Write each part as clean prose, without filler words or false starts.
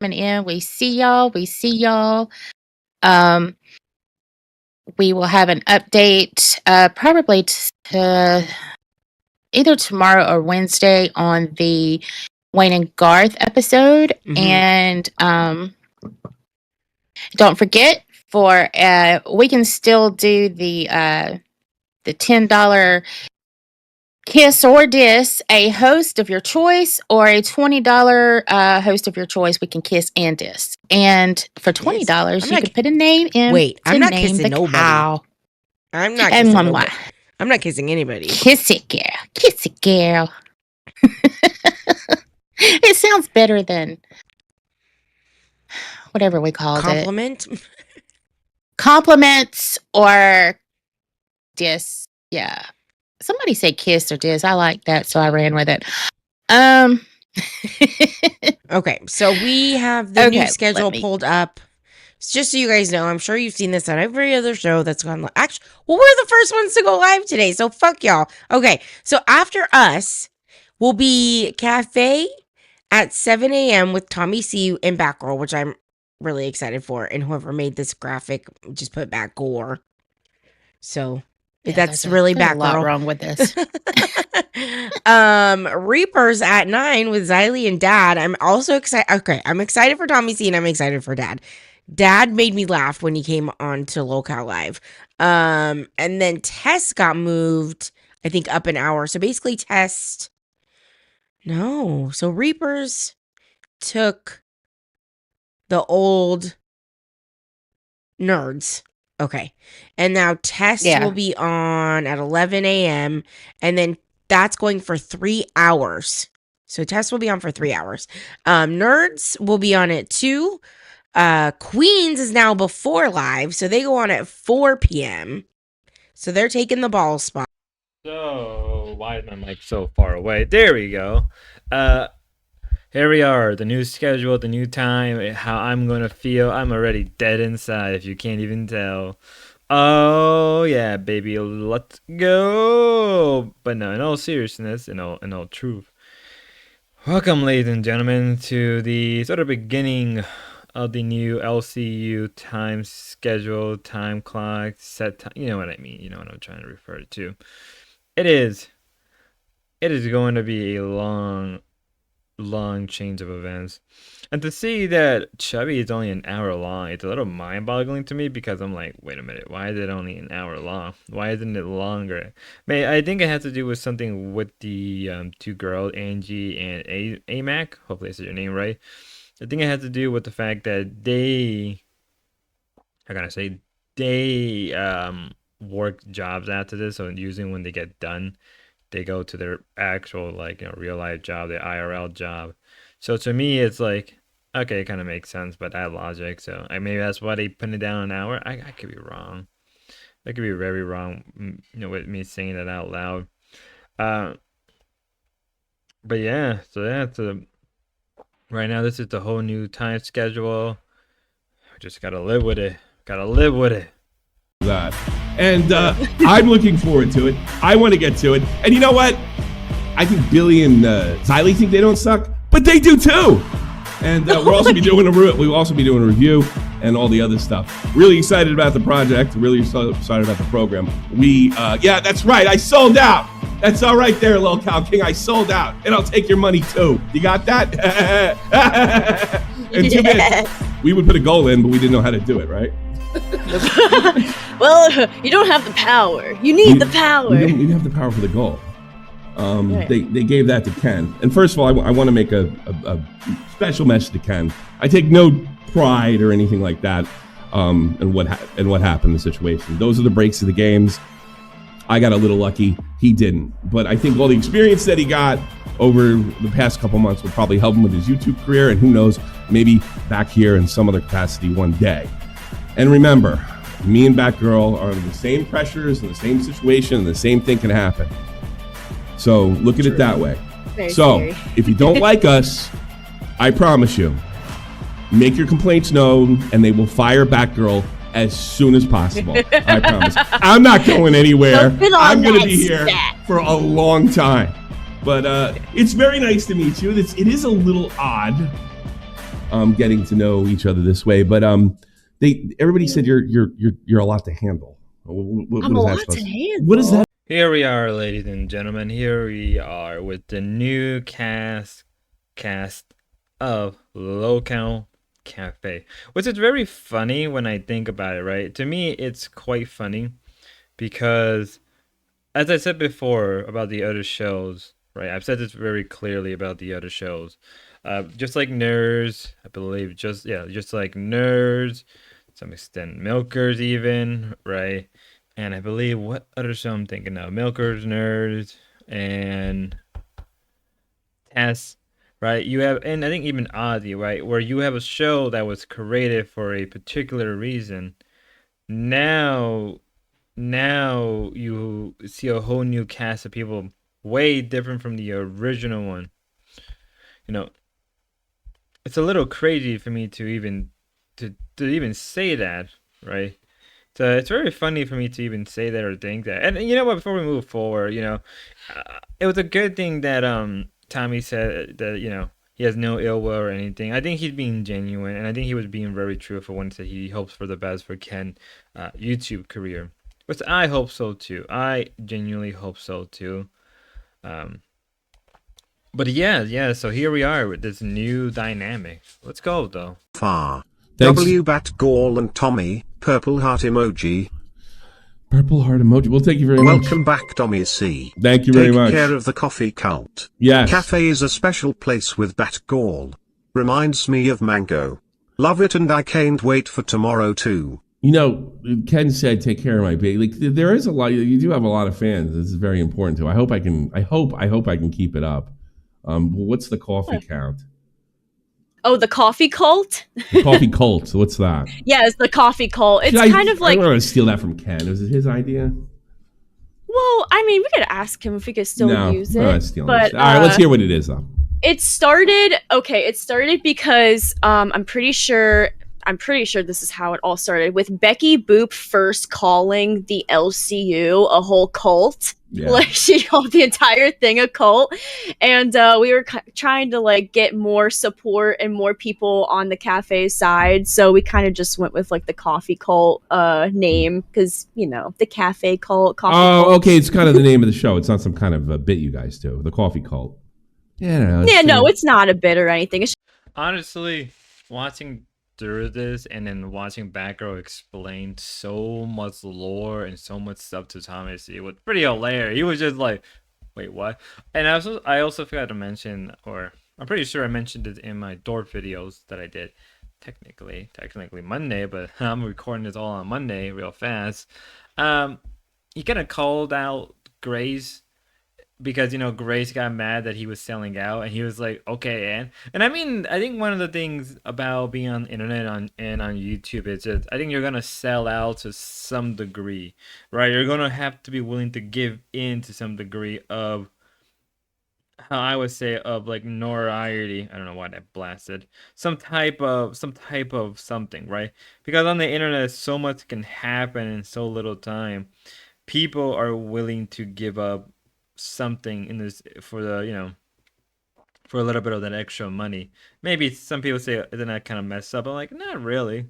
in. We see y'all. Um, we will have an update probably either tomorrow or Wednesday on the Wayne and Garth episode. And don't forget, we can still do the $10 kiss or diss a host of your choice, or a $20 host of your choice. We can kiss and diss. And for $20, you can put a name in. Wait, I'm not kissing nobody. Cow. I'm not kissing nobody. I'm not kissing anybody. Kiss it, girl. Kiss it, girl. It sounds better than whatever we called Compliment? it. Compliments or diss. Yeah. Somebody say kiss or diss. I like that, so I ran with it. Okay, so we have the new schedule pulled up. Just so you guys know, I'm sure you've seen this on every other show that's gone live. Actually, well, we're the first ones to go live today, so fuck y'all. Okay, so after us will be Cafe at 7 a.m. with Tommy C and Batgirl, which I'm really excited for. And whoever made this graphic just put back gore. So that's really Batgirl. A lot wrong with this. Reapers at 9 with Xylee and Dad. I'm also excited. Okay, I'm excited for Tommy C and I'm excited for Dad. Dad made me laugh when he came on to lolcowlive. And then Test got moved, I think, up an hour. So basically Test... No. So Reapers took the old nerds. Okay. And now Test will be on at 11 a.m. And then that's going for 3 hours. So Test will be on for 3 hours. Nerds will be on at 2. Queens is now before live. So they go on at 4 p.m. So they're taking the ball spot. So, why is my mic so far away? There we go. Here we are. The new schedule, the new time, how I'm going to feel. I'm already dead inside, if you can't even tell. Oh, yeah, baby, let's go. But no, in all seriousness, in all truth. Welcome, ladies and gentlemen, to the sort of beginning of the new LCU time schedule, time clock, set time. You know what I mean. You know what I'm trying to refer to. It is going to be a long change of events. And to see that Chubby is only an hour long, it's a little mind-boggling to me, because I'm like, wait a minute, why is it only an hour long? Why isn't it longer? I think it has to do with something with the two girls, Angie and Amac. Hopefully I said your name right. I think it has to do with the fact that they work jobs after this, so usually when they get done, they go to their actual real life job, their IRL job. So to me, it's like, okay, it kind of makes sense, but that logic. So maybe that's why they put it down an hour. I could be wrong. I could be very wrong. With me saying that out loud. But yeah, so that's right now. This is the whole new time schedule. I just gotta live with it. That. And I'm looking forward to it. I want to get to it. And you know what? I think Billy and Xylee think they don't suck, but they do too. And we'll also be doing a review and all the other stuff. Really excited about the project. Really excited about the program. Yeah, that's right. I sold out. That's all right there, Lil Cow King. I sold out, and I'll take your money too. You got that? And too bad we would put a goal in, but we didn't know how to do it, right? Well, you don't have the power. You need the power. We didn't have the power for the goal. They gave that to Ken. And first of all, I want to make a special message to Ken. I take no pride or anything like that in what happened in the situation. Those are the breaks of the games. I got a little lucky. He didn't. But I think all the experience that he got over the past couple months will probably help him with his YouTube career, and who knows, maybe back here in some other capacity one day. And remember, me and Batgirl are under the same pressures and the same situation, and the same thing can happen. So look at it that way. Very so scary. If you don't like us, I promise you, make your complaints known, and they will fire Batgirl as soon as possible. I promise. I'm not going anywhere. I'm going to be here for a long time. But it's very nice to meet you. It is a little odd getting to know each other this way. But everybody said you're a lot to handle. I'm a lot to handle. What is that? Here we are, ladies and gentlemen. Here we are with the new cast of Local Cafe, which is very funny when I think about it, right? To me, it's quite funny because, as I said before about the other shows, right? I've said this very clearly about the other shows. Just like Nerds, I believe, just like Nerds, to some extent Milkers even, right? And I believe, what other show I'm thinking of? Milkers, Nerds, and Tess, right? You have, and I think even Ozzy, right? Where you have a show that was created for a particular reason. Now you see a whole new cast of people, way different from the original one. You know, it's a little crazy for me to even say that, right? So it's very funny for me to even say that or think that. And you know what? Before we move forward, it was a good thing that Tommy said that he has no ill will or anything. I think he's being genuine, and I think he was being very truthful when he said he hopes for the best for Ken's YouTube career. Which I hope so too. I genuinely hope so too. But yeah. So here we are with this new dynamic. Let's go though. Far. Thanks. W Bat Gall and Tommy, purple heart emoji. Purple heart emoji. Well, thank you very much. Welcome back, Tommy C. Thank you very much. Take care of the coffee cult. Yes. Cafe is a special place with Bat Gall. Reminds me of mango. Love it, and I can't wait for tomorrow too. Ken said, "Take care of my baby." Like, there is a lot. You do have a lot of fans. This is very important too. I hope I can keep it up. What's the coffee count? Oh, the coffee cult? The coffee cult. What's that? Yeah, it's the coffee cult. It's kind of like... I want to steal that from Ken. Was it his idea? Well, I mean, we could ask him if we could still use it. No, not stealing but, it. All right, let's hear what it is, though. It started because I'm pretty sure this is how it all started, with Becky Boop first calling the LCU a whole cult. Yeah. Like, she called the entire thing a cult, and we were trying to get more support and more people on the cafe side, so we kind of just went with the coffee cult name, because the cafe cult. Cult. Okay, it's kind of the name of the show. It's not some kind of a bit you guys do. The coffee cult. Yeah, it's not a bit or anything. Honestly, watching through this and then watching Batgirl explain so much lore and so much stuff to Thomas, it was pretty hilarious. He was just like, wait, what? And I also forgot to mention, or I'm pretty sure I mentioned it in my Dorp videos that I did technically Monday, but I'm recording this all on Monday real fast. He kind of called out Grace, because Grace got mad that he was selling out, and he was like, okay, and I mean, I think one of the things about being on the internet and on YouTube is just, I think you're gonna sell out to some degree, right? You're gonna have to be willing to give in to some degree of, how I would say, of notoriety. I don't know why that blasted. Some type of something, right? Because on the internet, so much can happen in so little time. People are willing to give up something in this for the for a little bit of that extra money. Maybe some people say, isn't that kind of messed up? I'm like, not really.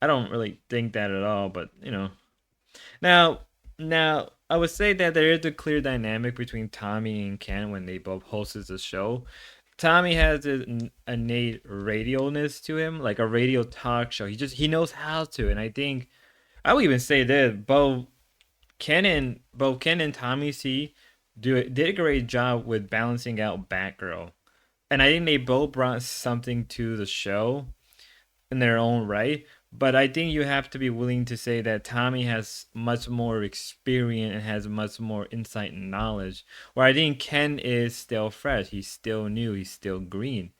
I don't really think that at all, but now I would say that there is a clear dynamic between Tommy and Ken when they both hosted the show. Tommy has an innate radio-ness to him, like a radio talk show. He knows how to, and I think I would even say that both Ken and Tommy C did a great job with balancing out Batgirl, and I think they both brought something to the show in their own right. But I think you have to be willing to say that Tommy has much more experience and has much more insight and knowledge, where I think Ken is still fresh, he's still new, he's still green,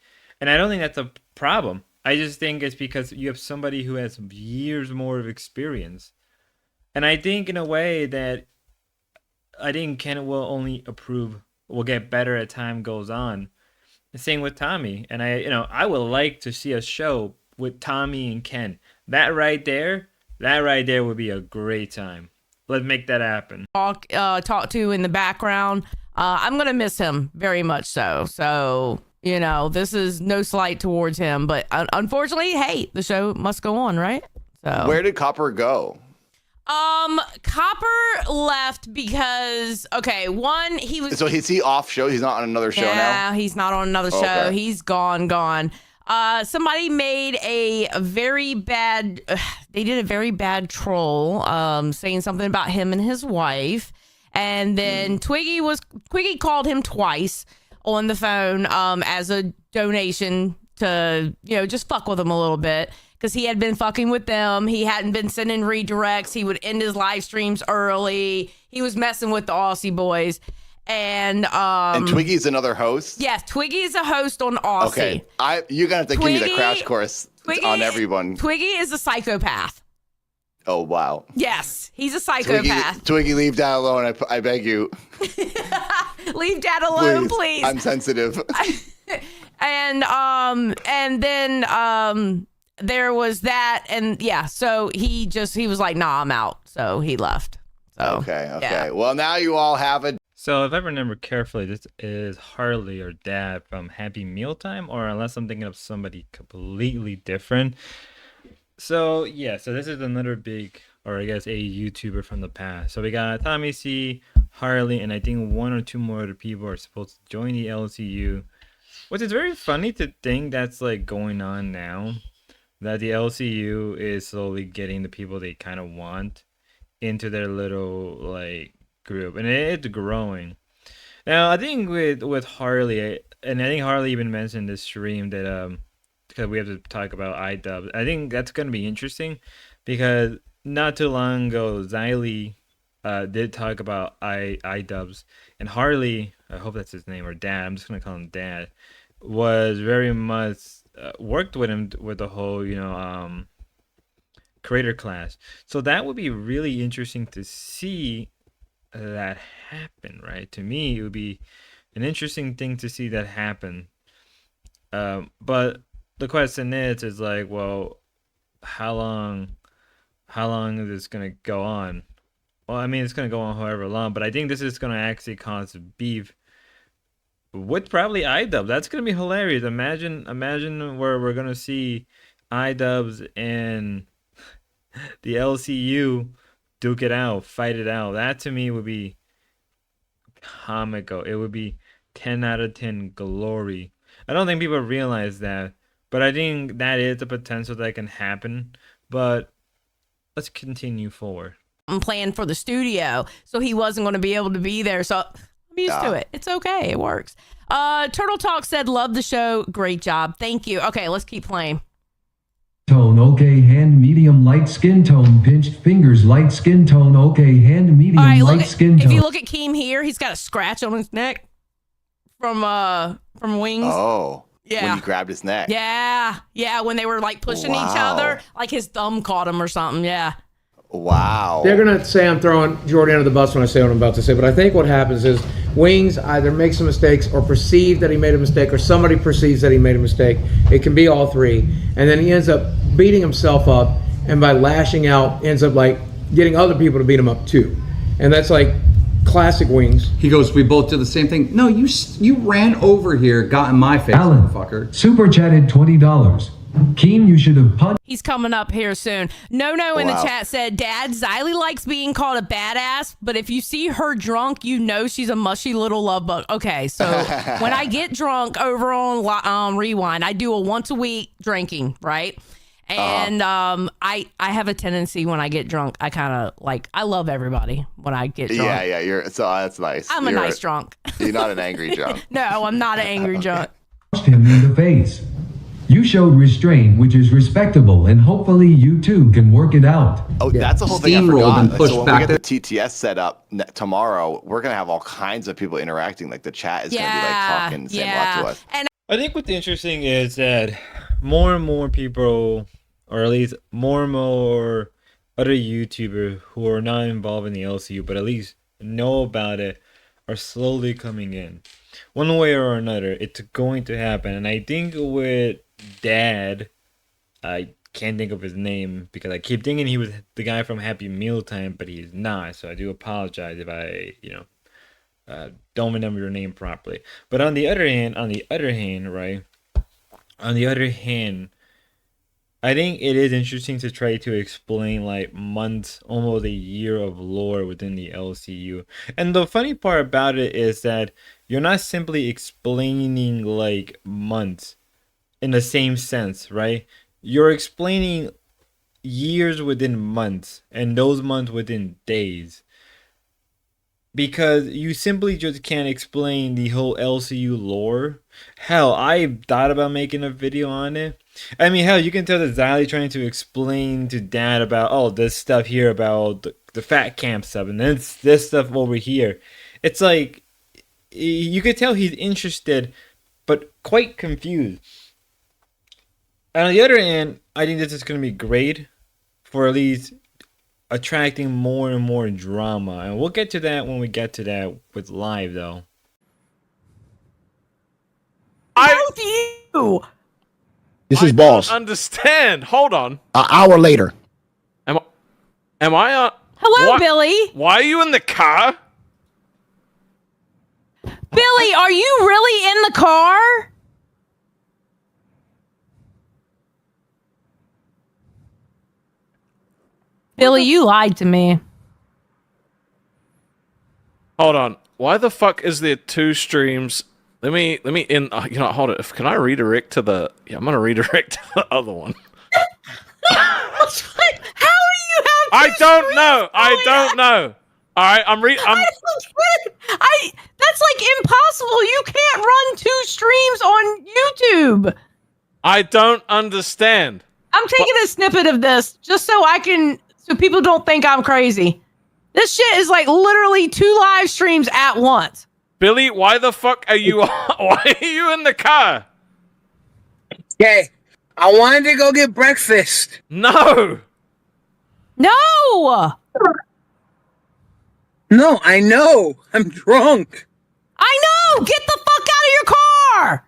and I don't think that's a problem. I just think it's because you have somebody who has years more of experience, and I think in a way that I think Ken will get better as time goes on. The same with Tommy. And I would like to see a show with Tommy and Ken. That right there would be a great time. Let's make that happen. Talk to in the background. I'm gonna miss him very much so. So You know, this is no slight towards him, but unfortunately, hey, the show must go on, right? So where did Copper go? Copper left because he was. So is he off show? He's not on another show now? Yeah, he's not on another show. Okay. He's gone. Somebody made a very bad. They did a very bad troll, saying something about him and his wife, and then Twiggy called him twice on the phone, as a donation to just fuck with him a little bit. Because he had been fucking with them. He hadn't been sending redirects. He would end his live streams early. He was messing with the Aussie boys. And Twiggy's another host? Yes, Twiggy is a host on Aussie. Okay. You're going to have to give me the crash course on everyone. Twiggy is a psychopath. Oh, wow. Yes, he's a psychopath. Twiggy, leave Dad alone. I beg you. Leave Dad alone, please. I'm sensitive. And then there was that, and so he was like, nah, I'm out. So he left. So, okay. Yeah. Well, now you all have it. So if I remember carefully, this is Harley or Dad from Happy Mealtime, or unless I'm thinking of somebody completely different. So this is another big, or I guess a YouTuber from the past. So we got Tommy C, Harley, and I think one or two more other people are supposed to join the LCU, which is very funny to think that's like going on now. That the LCU is slowly getting the people they kind of want into their little like group, and it's growing. Now I think with Harley, and I think Harley even mentioned this stream that because we have to talk about iDubbbz. I think that's gonna be interesting because not too long ago Xylee did talk about iDubbbz, and Harley, I hope that's his name, or Dad, I'm just gonna call him Dad, was very much worked with him with the whole creator class. So that would be really interesting to see that happen, right? To me, it would be an interesting thing to see that happen. But the question is like, well, how long is this gonna go on? Well, I mean, it's gonna go on however long, but I think this is gonna actually cause beef with probably iDubbbz. That's gonna be hilarious. Imagine where we're gonna see iDubbbz and the LCU duke it out, fight it out. That to me would be comical. It would be 10 out of 10 glory. I don't think people realize that, but I think that is the potential that can happen. But let's continue forward. I'm playing for the studio, so he wasn't going to be able to be there. So I'm used to it. It's okay. It works. Turtle Talk said, love the show. Great job. Thank you. Okay, let's keep playing. Tone, okay, hand medium, light skin tone, pinched fingers, light skin tone, okay, hand medium, light skin tone. If you look at Keem here, he's got a scratch on his neck from Wings. Oh, yeah. When you grabbed his neck. Yeah, when they were like pushing each other, like his thumb caught him or something. Yeah. Wow. They're going to say I'm throwing Jordy under the bus when I say what I'm about to say, but I think what happens is Wings either makes some mistakes or perceive that he made a mistake, or somebody perceives that he made a mistake. It can be all three. And then he ends up beating himself up, and by lashing out, ends up like getting other people to beat him up too. And that's like classic Wings. He goes, we both did the same thing. No, you ran over here, got in my face, Alan, fucker. Super chatted $20. Keem, you should have punched. He's coming up here soon. No in the chat said, Dad, Xylee likes being called a badass, but if you see her drunk, you know she's a mushy little love bug. Okay, so when I get drunk over on Rewind, I do a once a week drinking, right? And I have a tendency when I get drunk, I kind of like, I love everybody when I get drunk. Yeah, so that's nice. I'm a nice drunk. You're not an angry drunk. No, I'm not an angry drunk. Him in the face. You showed restraint, which is respectable, and hopefully you two can work it out. Oh, that's the whole thing I Steamrolled and forgot. pushed So when back we get the TTS set up tomorrow, we're going to have all kinds of people interacting. Like the chat is going to be like talking, saying a lot to us. And I think what's interesting is that more and more people, or at least more and more other YouTubers who are not involved in the LCU, but at least know about it, are slowly coming in. One way or another, it's going to happen. And I think with Dad, I can't think of his name because I keep thinking he was the guy from Happy Mealtime, but he's not. So I do apologize if I, don't remember your name properly. But on the other hand, right? On the other hand, I think it is interesting to try to explain like months, almost a year of lore within the LCU. And the funny part about it is that you're not simply explaining like months in the same sense, right? You're explaining years within months and those months within days. Because you simply just can't explain the whole LCU lore. Hell, I thought about making a video on it. I mean, hell, you can tell that Xylee trying to explain to Dad about, oh, this stuff here about the fat camp stuff, and then this stuff over here. It's like, you could tell he's interested, but quite confused. And on the other hand, I think this is going to be great for at least attracting more and more drama, and we'll get to that when we get to that with live, though. Both you. This is boss. I don't understand. Hold on. An hour later. Am I on? Hello, Billy. Why are you in the car? Billy, are you really in the car? Billy, you lied to me. Hold on. Why the fuck is there 2 streams? Let me in. Hold it. Can I redirect to the? Yeah, I'm gonna redirect to the other one. How do you have? I don't know. I don't know. All right, I'm. That's like impossible. You can't run 2 streams on YouTube. I don't understand. I'm taking a snippet of this just so people don't think I'm crazy. This shit is like literally 2 live streams at once. Billy, why the fuck are you? Why are you in the car? Okay, I wanted to go get breakfast. No. No, I know. I'm drunk. I know. Get the fuck out of your car.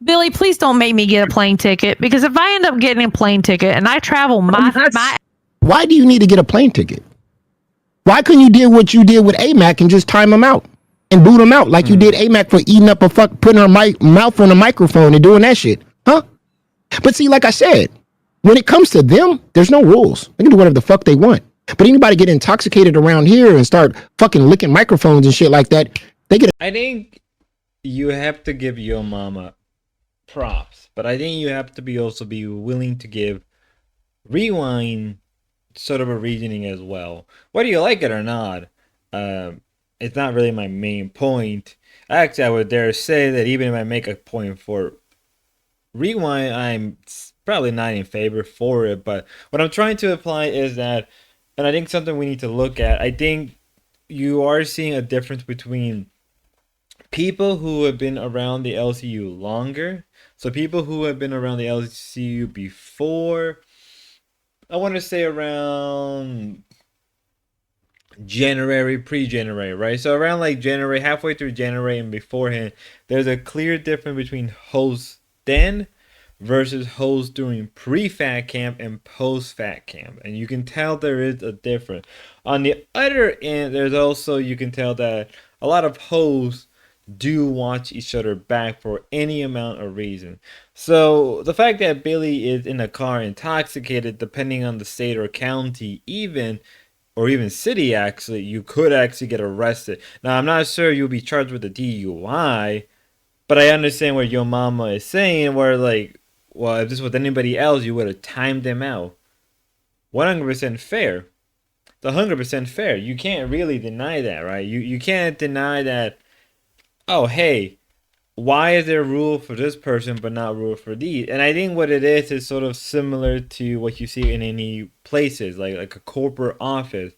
Billy, please don't make me get a plane ticket, because if I end up getting a plane ticket and I travel Why do you need to get a plane ticket? Why couldn't you do what you did with AMAC and just time him out and boot him out like you did AMAC for eating up putting her mouth on a microphone and doing that shit? Huh? But see, like I said, when it comes to them, there's no rules. They can do whatever the fuck they want. But anybody get intoxicated around here and start fucking licking microphones and shit like that, they get. I think you have to give your mama props, but I think you have to also be willing to give Rewind sort of a reasoning as well. Whether you like it or not, it's not really my main point. Actually, I would dare say that even if I make a point for Rewind, I'm probably not in favor for it. But what I'm trying to apply is that, and I think something we need to look at, I think you are seeing a difference between people who have been around the LCU longer. So people who have been around the LCU before, I want to say around January, pre-January, right? So around like January, halfway through January and beforehand, there's a clear difference between hosts then versus hosts during pre-fat camp and post-fat camp. And you can tell there is a difference. On the other end, there's also, you can tell that a lot of hosts do watch each other back for any amount of reason. So the fact that Billy is in a car intoxicated, depending on the state or county or even city, actually, you could actually get arrested. Now, I'm not sure you'll be charged with a DUI, but I understand what your mama is saying, where like, well, if this was anybody else, you would have timed them out. 100% fair. It's 100% fair. You can't really deny that, right? You can't deny that, oh, hey, why is there a rule for this person but not a rule for these? And I think what it is sort of similar to what you see in any places, like a corporate office,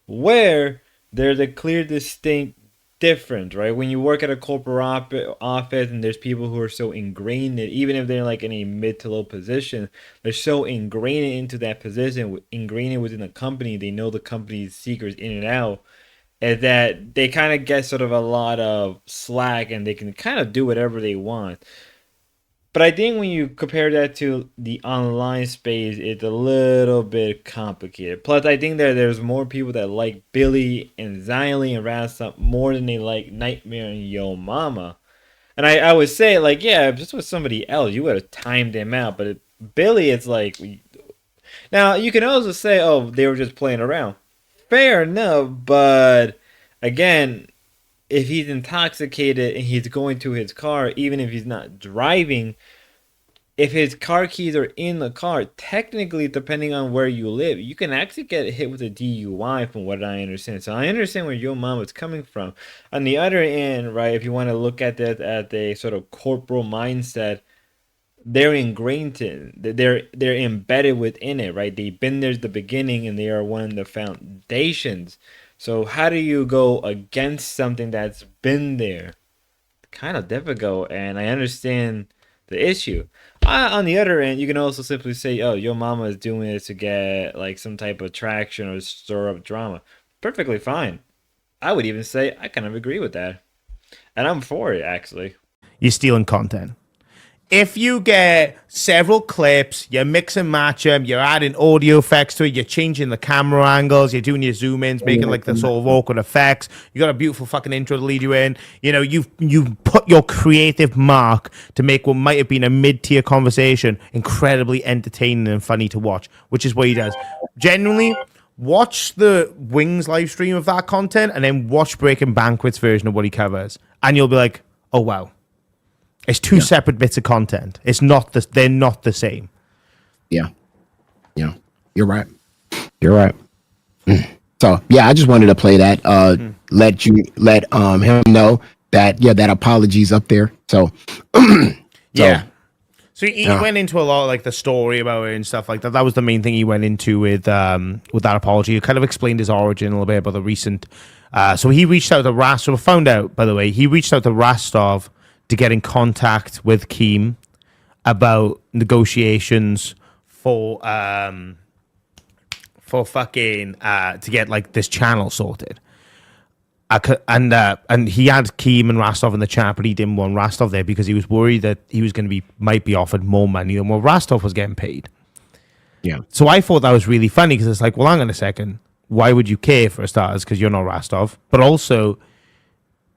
where there's a clear, distinct difference, right? When you work at a corporate office and there's people who are so ingrained in it, even if they're like in a mid to low position, they're so ingrained into that position, ingrained within the company, they know the company's secrets in and out, is that they kind of get sort of a lot of slack and they can kind of do whatever they want. But I think when you compare that to the online space, it's a little bit complicated. Plus, I think that there's more people that like Billy and Xylee and Rasta more than they like Nightmare and Yo Mama. And I would say, like, yeah, if this was somebody else, you would have timed him out. But Billy, it's like... Now, you can also say, oh, they were just playing around. Fair enough, but again, if he's intoxicated and he's going to his car, even if he's not driving, if his car keys are in the car, technically, depending on where you live, you can actually get hit with a DUI from what I understand. So I understand where your mom is coming from. On the other end, right, if you want to look at that at a sort of corporal mindset, they're ingrained in, they're embedded within it, right? They've been there at the beginning and they are one of the foundations. So how do you go against something that's been there? Kind of difficult, and I understand the issue. On the other end, you can also simply say, oh, your mama is doing it to get like some type of traction or stir up drama. Perfectly fine. I would even say I kind of agree with that. And I'm for it, actually. You're stealing content. If you get several clips, you mix and match them, you're adding audio effects to it, you're changing the camera angles, you're doing your zoom ins, making like the sort of awkward effects, you got a beautiful fucking intro to lead you in, you know, you've put your creative mark to make what might have been a mid-tier conversation incredibly entertaining and funny to watch, which is what he does. Genuinely, watch the Wings live stream of that content and then watch Breaking Banquet's version of what he covers, and you'll be like, oh wow. It's two separate bits of content. It's not they're not the same. Yeah. You're right. So yeah, I just wanted to play that. Let him know that that apology's up there. So yeah. So he went into a lot of like the story about it and stuff like that. That was the main thing he went into with that apology. He kind of explained his origin a little bit about the recent. So he reached out to Rastov. Found out, by the way, he reached out to Rastov to get in contact with Keem about negotiations for fucking to get like this channel sorted. And he had Keem and Rastov in the chat, but he didn't want Rastov there because he was worried that he was might be offered more money than what Rastov was getting paid. Yeah. So I thought that was really funny because it's like, well, hang on a second. Why would you care for starters? Because you're not Rastov, but also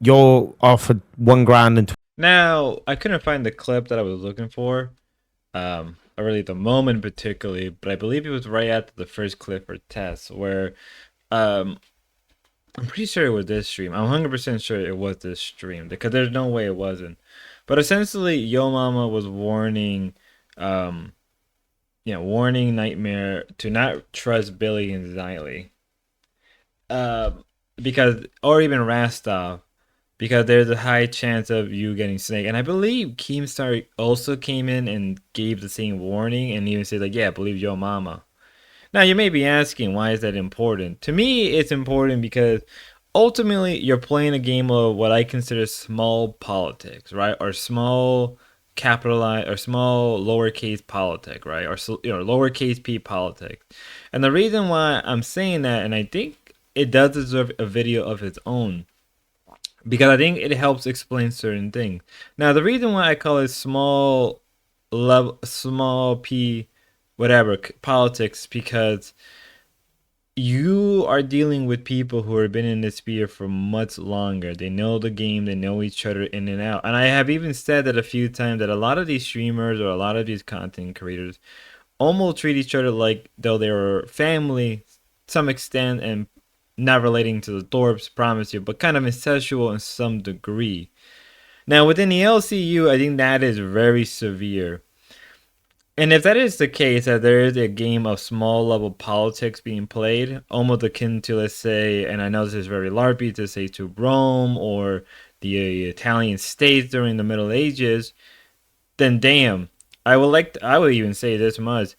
you're offered $1,000 and. Now, I couldn't find the clip that I was looking for, or really the moment particularly, but I believe it was right after the first clip or test where I'm pretty sure it was this stream. I'm 100% sure it was this stream because there's no way it wasn't. But essentially, Yo Mama was warning Nightmare to not trust Billy and Xylee. Because, or even Rastov. Because there's a high chance of you getting snaked. And I believe Keemstar also came in and gave the same warning and even said, like, yeah, believe Yo Mama. Now, you may be asking, why is that important? To me, it's important because ultimately you're playing a game of what I consider small politics, right? Or small capitalized or small lowercase politic, right? Or lowercase p politics. And the reason why I'm saying that, and I think it does deserve a video of its own, because I think it helps explain certain things. Now, the reason why I call it small p, whatever, politics, because you are dealing with people who have been in this sphere for much longer. They know the game. They know each other in and out. And I have even said that a few times that a lot of these streamers or a lot of these content creators almost treat each other like though they were family to some extent, and not relating to the Thorpes, promise you, but kind of incestual in some degree. Now, within the LCU, I think that is very severe. And if that is the case, that there is a game of small level politics being played, almost akin to, let's say, and I know this is very LARPy, to say to Rome or the Italian states during the Middle Ages, then damn, I would even say this much.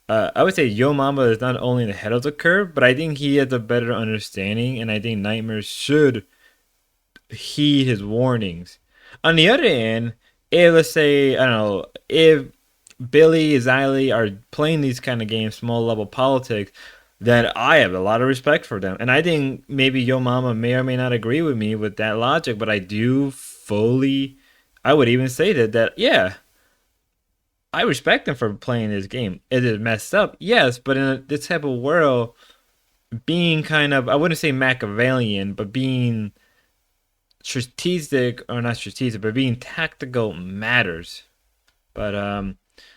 I would say Yo Mama is not only the head of the curve, but I think he has a better understanding, and I think Nightmare should heed his warnings. On the other hand, if, let's say, I don't know, if Billy, Xylee are playing these kind of games, small level politics, then I have a lot of respect for them. And I think maybe Yo Mama may or may not agree with me with that logic, but I do fully, I would even say that yeah, I respect him for playing this game. It is messed up, yes, but in this type of world, being kind of, I wouldn't say Machiavellian, but being strategic, or not strategic, but being tactical matters. But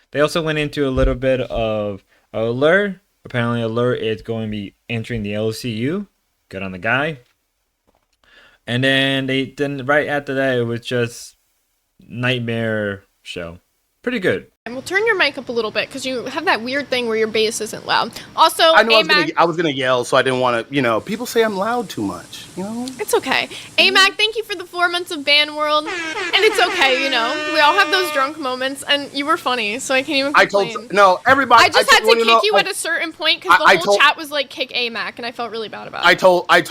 they also went into a little bit of Alert. Apparently, Alert is going to be entering the LCU. Good on the guy. And then right after that, it was just Nightmare Show. Pretty good. And we'll turn your mic up a little bit because you have that weird thing where your bass isn't loud. Also, I know AMAC, I was gonna yell, so I didn't want to. People say I'm loud too much. it's okay. AMAC, thank you for the 4 months of Ban World, and it's okay. We all have those drunk moments, and you were funny, so I can't even complain. Everybody. I just had to kick you at a certain point because the whole chat was like kick AMAC, and I felt really bad about it. I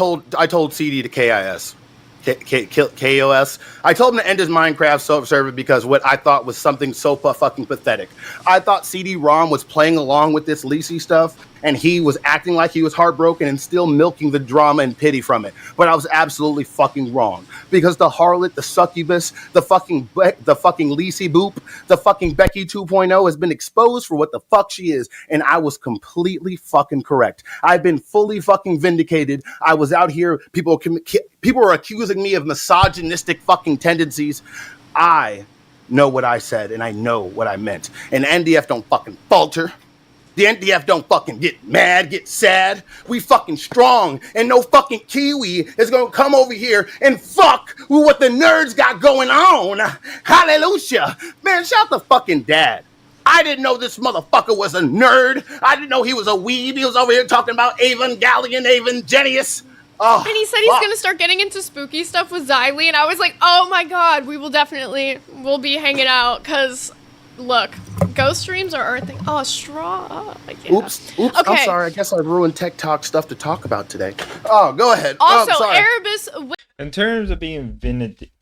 told CD to KIS. KOS. I told him to end his Minecraft server because what I thought was something so fucking pathetic. I thought CD-ROM was playing along with this Lisi stuff, and he was acting like he was heartbroken and still milking the drama and pity from it. But I was absolutely fucking wrong, because the harlot, the succubus, the fucking Lisi boop, the fucking Becky 2.0 has been exposed for what the fuck she is, and I was completely fucking correct. I've been fully fucking vindicated. I was out here, people were accusing me of misogynistic fucking tendencies. I know what I said, and I know what I meant. And NDF don't fucking falter. The NDF don't fucking get mad, get sad. We fucking strong, and no fucking Kiwi is gonna come over here and fuck with what the nerds got going on. Hallelujah. Man, shout the fucking dad. I didn't know this motherfucker was a nerd. I didn't know he was a weeb. He was over here talking about Evangelius. Oh, and he said he's going to start getting into spooky stuff with Xylee, and I was like, oh my god, we'll be hanging out, because, look, ghost streams are our thing. Oh, straw. Yeah. Oops, okay. I'm sorry, I guess I ruined Tech Talk stuff to talk about today. Oh, go ahead. Also, Erebus... In terms of being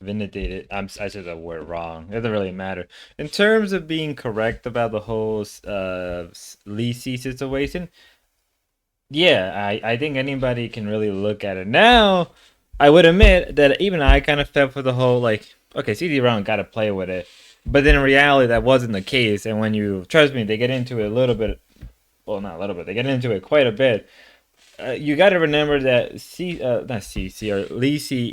vindicated, I said that word wrong. It doesn't really matter. In terms of being correct about the whole Lisi situation... Yeah, I think anybody can really look at it. Now, I would admit that even I kind of fell for the whole, okay, CD-ROM got to play with it. But then in reality, that wasn't the case. And when trust me, they get into it a little bit. Well, not a little bit. They get into it quite a bit. You got to remember that Lisi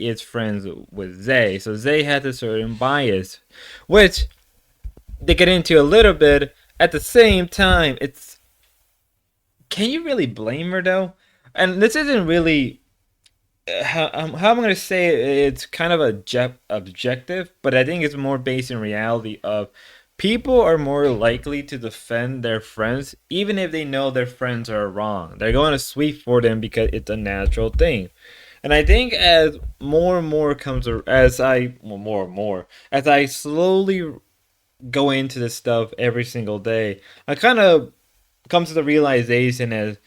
is friends with Zay. So Zay has a certain bias, which they get into a little bit. At the same time, can you really blame her, though? And this isn't really... how I'm going to say it, it's kind of objective, but I think it's more based in reality of people are more likely to defend their friends, even if they know their friends are wrong. They're going to sweep for them because it's a natural thing. And I think as more and more as I slowly go into this stuff every single day, I kind of come to the realization as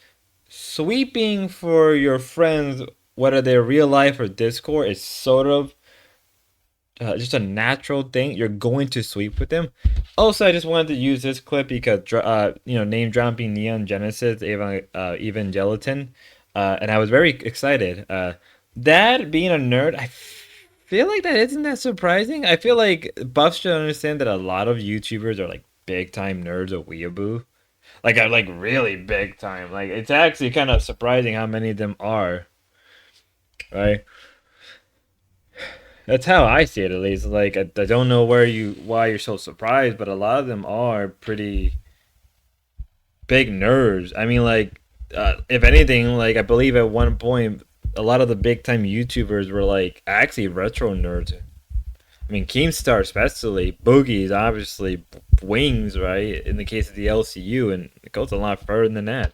sweeping for your friends, whether they're real life or Discord, is sort of just a natural thing. You're going to sweep with them. Also, I just wanted to use this clip because name dropping Neon Genesis Evangelion, and I was very excited. That being a nerd, I feel like that isn't that surprising. I feel like buffs should understand that a lot of YouTubers are big time nerds of weeaboo. Are really big time. It's actually kind of surprising how many of them are. Right? That's how I see it, at least. I don't know why you're so surprised, but a lot of them are pretty big nerds. I mean, if anything, I believe at one point, a lot of the big time YouTubers were actually retro nerds. I mean, Keemstar especially, Boogie is obviously Wings, right? In the case of the LCU, and it goes a lot further than that.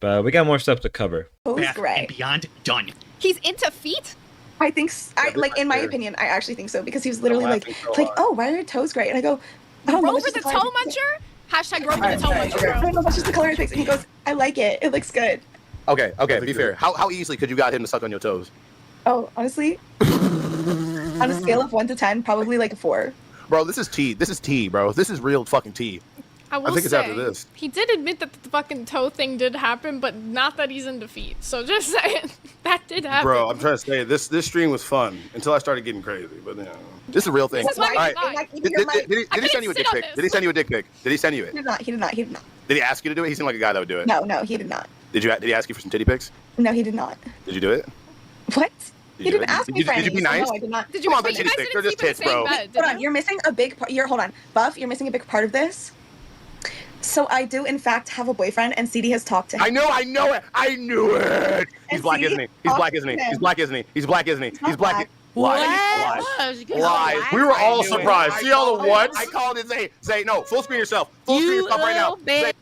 But we got more stuff to cover. Who's great? Beyond done. He's into feet? I think, in my opinion, I actually think so, because he was literally oh, why are your toes great? And I go, oh, Rover the toe muncher? Hashtag Rover the toe muncher. No, that's just the color of things. And he goes, I like it. It looks good. Okay, be fair. How easily could you got him to suck on your toes? Oh, honestly, on a scale of 1 to 10, probably a 4. Bro, this is tea. This is tea, bro. This is real fucking tea. I will think it's say, after this. he did admit that the fucking toe thing did happen, but not that he's in defeat. So just saying, that did happen. Bro, I'm trying to say this stream was fun until I started getting crazy. But this is a real thing. This is why All right. we Did he send you a dick pic? Did he send you a dick pic? Did he send you it? He did not. He did not. He did not. Did he ask you to do it? He seemed like a guy that would do it. No, he did not. Did he ask you for some titty pics? No, he did not. Did you do it? What? Did He you didn't do it? ask me for Did you be anything, so nice? No, I did not. Did you? Come on, Wait, they're you titty guys pics. didn't They're just sleep in tits, the same bro. bed, Hold on, you're missing a big part. Hold on, Buff, you're missing a big part of this. So I do, in fact, have a boyfriend, and CD has talked to him. I know it. I knew it. He's black, isn't he? He's black, isn't he? He's black, isn't he? He's black, isn't he? He's black. Lies. We were all surprised. See all the what? I called it. Zay, no. Full screen yourself. Full screen yourself right now. Zay.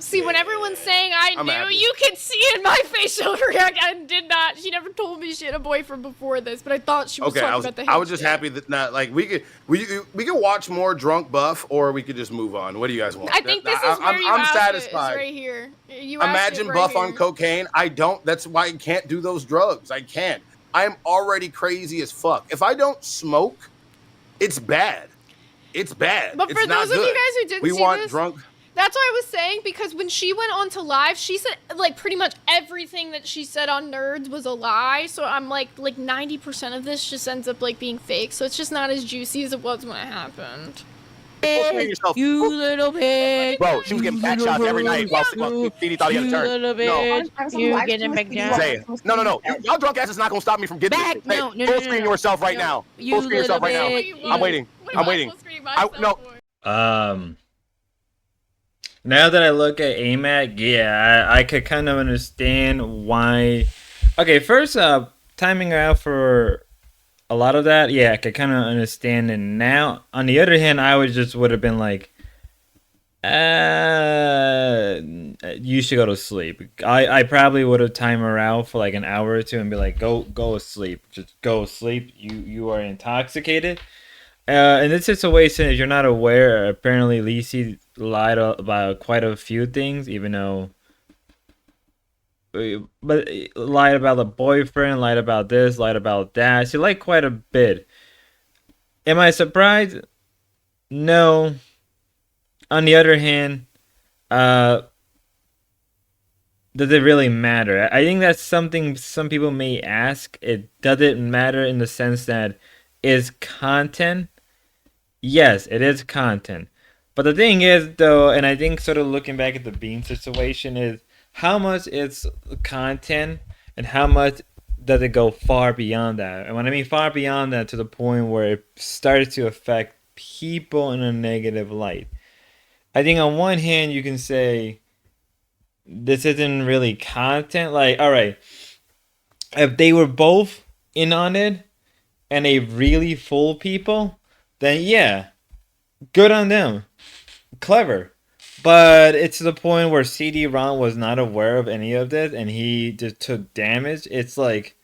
See, when everyone's saying I'm knew, happy. you can see in my facial reaction. I did not. She never told me she had a boyfriend before this, but I thought she was Okay, talking about the I was hinge just thing. happy that not like we could watch more drunk Buff, or we could just move on. What do you guys want? I think this is where you I'm asked satisfied. It, is right here. You asked Imagine it right Buff here. on cocaine. I don't. That's why I can't do those drugs. I can't. I am already crazy as fuck. If I don't smoke, it's bad. It's bad. But for It's not those of you good. guys who didn't we see want this, drunk. That's what I was saying, because when she went on to live, she said like pretty much everything that she said on Nerds was a lie. So I'm like 90% of this just ends up like being fake. So it's just not as juicy as it was when it happened. You little bitch. Bro, she was getting back shots every night while CD thought he had a turn. You getting back down. Say it. No. Y'all drunk ass is not gonna stop me from getting Back. this. Hey, No, full screen yourself right now. You Full screen yourself right little now. I'm waiting. Now that I look at AMAC, yeah, I could kind of understand why. Okay, first up, timing her out for a lot of that, yeah, I could kind of understand it now. On the other hand, I would have been like, you should go to sleep. I probably would have timed her out for like an hour or two and be like, go sleep. Just go sleep. You are intoxicated. In this situation, if you're not aware, apparently Lacey lied about quite a few things, even though, but lied about the boyfriend, lied about this, lied about that. She lied quite a bit. Am I surprised? No. On the other hand, does it really matter? I think that's something some people may ask. It doesn't matter in the sense that is content. Yes, it is content. But the thing is, though, and I think sort of looking back at the Bean situation, is how much it's content and how much does it go far beyond that. And when I mean far beyond that, to the point where it started to affect people in a negative light. I think on one hand, you can say this isn't really content. Like, all right, if they were both in on it and they really fool people, then yeah, good on them. Clever. But it's to the point where CD-ROM was not aware of any of this and he just took damage. It's like,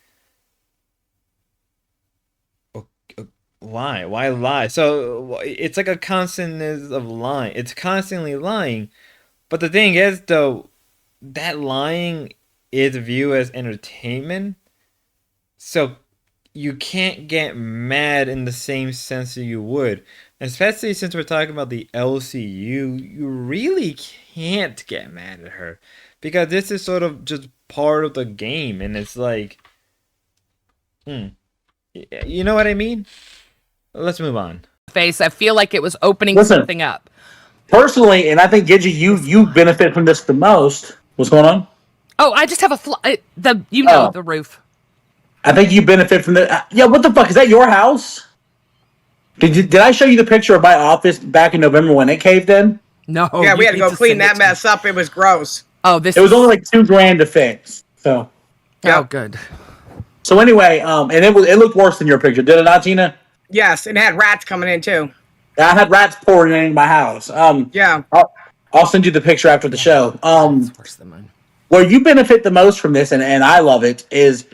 why? Why lie? So it's like a constantness of lying. It's constantly lying. But the thing is, though, that lying is viewed as entertainment. So you can't get mad in the same sense that you would. Especially since we're talking about the LCU, you really can't get mad at her. Because this is sort of just part of the game. And it's like, you know what I mean? Let's move on. Face, I feel like it was opening something up. Personally, and I think Gidget, you benefit from this the most. What's going on? Oh, I just have the roof. I think you benefit from the. Yeah, what the fuck is that? Your house? Did I show you the picture of my office back in November when it caved in? No. Yeah, we had to go clean that mess up. It was gross. Oh, It was only like $2,000 to fix. So. Oh, good. So anyway, and it looked worse than your picture, did it not, Tina? Yes, and it had rats coming in too. Yeah, I had rats pouring into my house. Yeah. I'll send you the picture after the show. It's worse than mine. Where you benefit the most from this, and I love it, is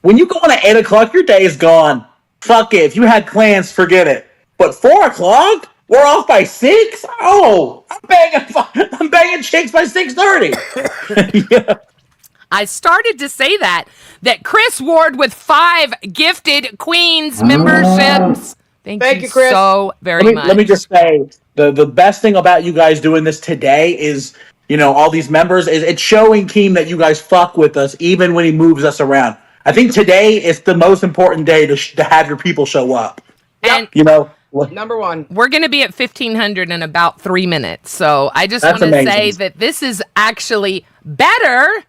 when you go on at 8 o'clock, your day is gone. Fuck it. If you had plans, forget it. But 4 o'clock? We're off by 6? Oh, I'm banging chicks by 6:30. Yeah. I started to say that Chris Ward with 5 gifted Queens memberships. Thank you, Chris. So very much. Let me just say, the best thing about you guys doing this today is, all these members, is it's showing Keem that you guys fuck with us even when he moves us around. I think today is the most important day to have your people show up. And number one, we're going to be at 1,500 in about 3 minutes. So I just want to say that this is actually better.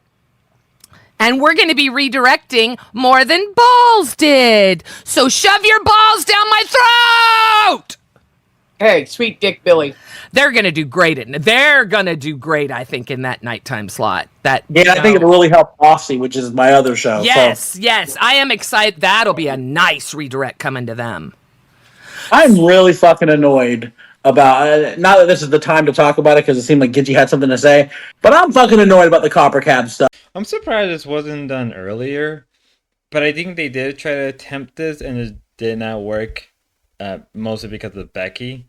And we're going to be redirecting more than balls did. So shove your balls down my throat. Hey, sweet Dick Billy. They're going to do great. I think, in that nighttime slot. I think it'll really help Aussie, which is my other show. Yes. I am excited. That'll be a nice redirect coming to them. I'm really fucking annoyed about, not that this is the time to talk about it because it seemed like Gidgey had something to say, but I'm fucking annoyed about the Copper Cab stuff. I'm surprised this wasn't done earlier, but I think they did try to attempt this and it did not work, mostly because of Becky.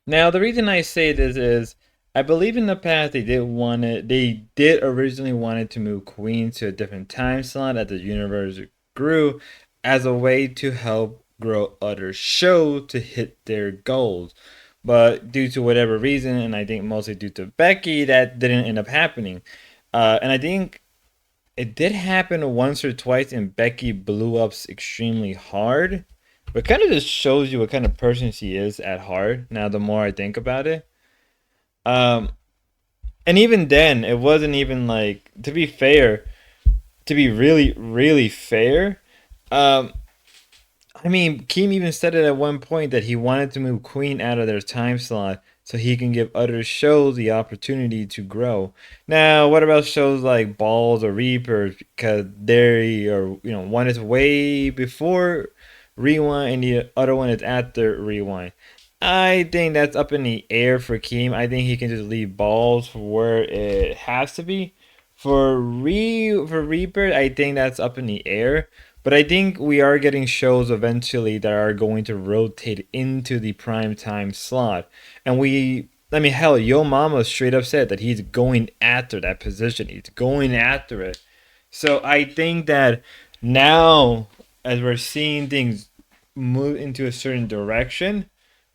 Now, the reason I say this is, I believe in the past they did originally wanted to move Queen to a different time slot as the universe grew as a way to help grow other shows to hit their goals. But due to whatever reason, and I think mostly due to Becky, that didn't end up happening. And I think it did happen once or twice and Becky blew up extremely hard. But kind of just shows you what kind of person she is at heart, now the more I think about it. And even then, it wasn't even like, to be really, really fair, I mean, Keem even said it at one point that he wanted to move Queen out of their time slot so he can give other shows the opportunity to grow. Now, what about shows like Balls or Reapers? Because they are, one is way before Rewind and the other one is after Rewind. I think that's up in the air for Keem. I think he can just leave Balls for where it has to be. For Reaper, I think that's up in the air. But I think we are getting shows eventually that are going to rotate into the primetime slot. And hell, Yo Mama straight up said that he's going after that position. He's going after it. So I think that now, as we're seeing things move into a certain direction,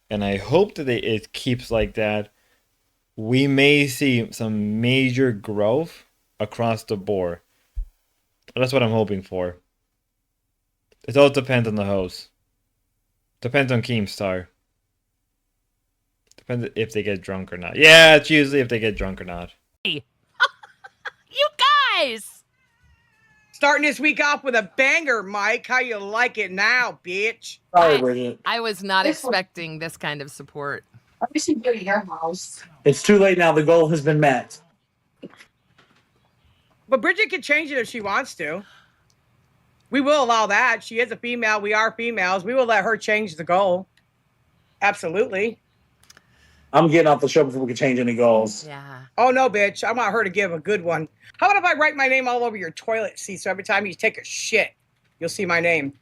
and I hope that it keeps like that, we may see some major growth across the board. That's what I'm hoping for. It all depends on the host. Depends on Keemstar. Depends if they get drunk or not. Yeah, it's usually if they get drunk or not. You guys! Starting this week off with a banger, Mike. How you like it now, bitch? Sorry, Bridget. I was not expecting this kind of support. We should go to your house. It's too late now. The goal has been met. But Bridget can change it if she wants to. We will allow that. She is a female. We are females. We will let her change the goal. Absolutely. I'm getting off the show before we can change any goals. Yeah. Oh, no, bitch. I want her to give a good one. How about if I write my name all over your toilet seat so every time you take a shit, you'll see my name?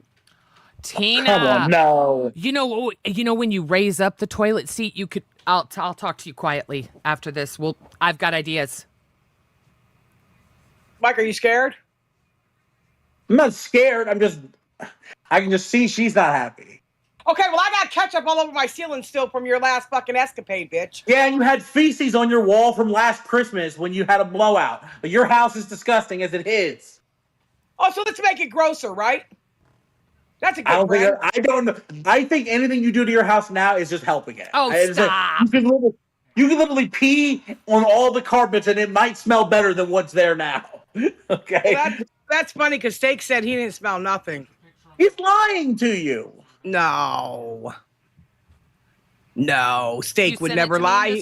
Tina. Come on, no. You know when you raise up the toilet seat, you could... I'll talk to you quietly after this. I've got ideas. Mike, are you scared? I'm not scared. I can just see she's not happy. Okay, well, I got ketchup all over my ceiling still from your last fucking escapade, bitch. Yeah, you had feces on your wall from last Christmas when you had a blowout. But your house is disgusting as it is. Oh, so let's make it grosser, right? That's a good brand. I think anything you do to your house now is just helping it. Oh, stop. You can literally pee on all the carpets and it might smell better than what's there now. Okay? Well, that's funny because Steak said he didn't smell nothing. He's lying to you. No, Steak would never lie.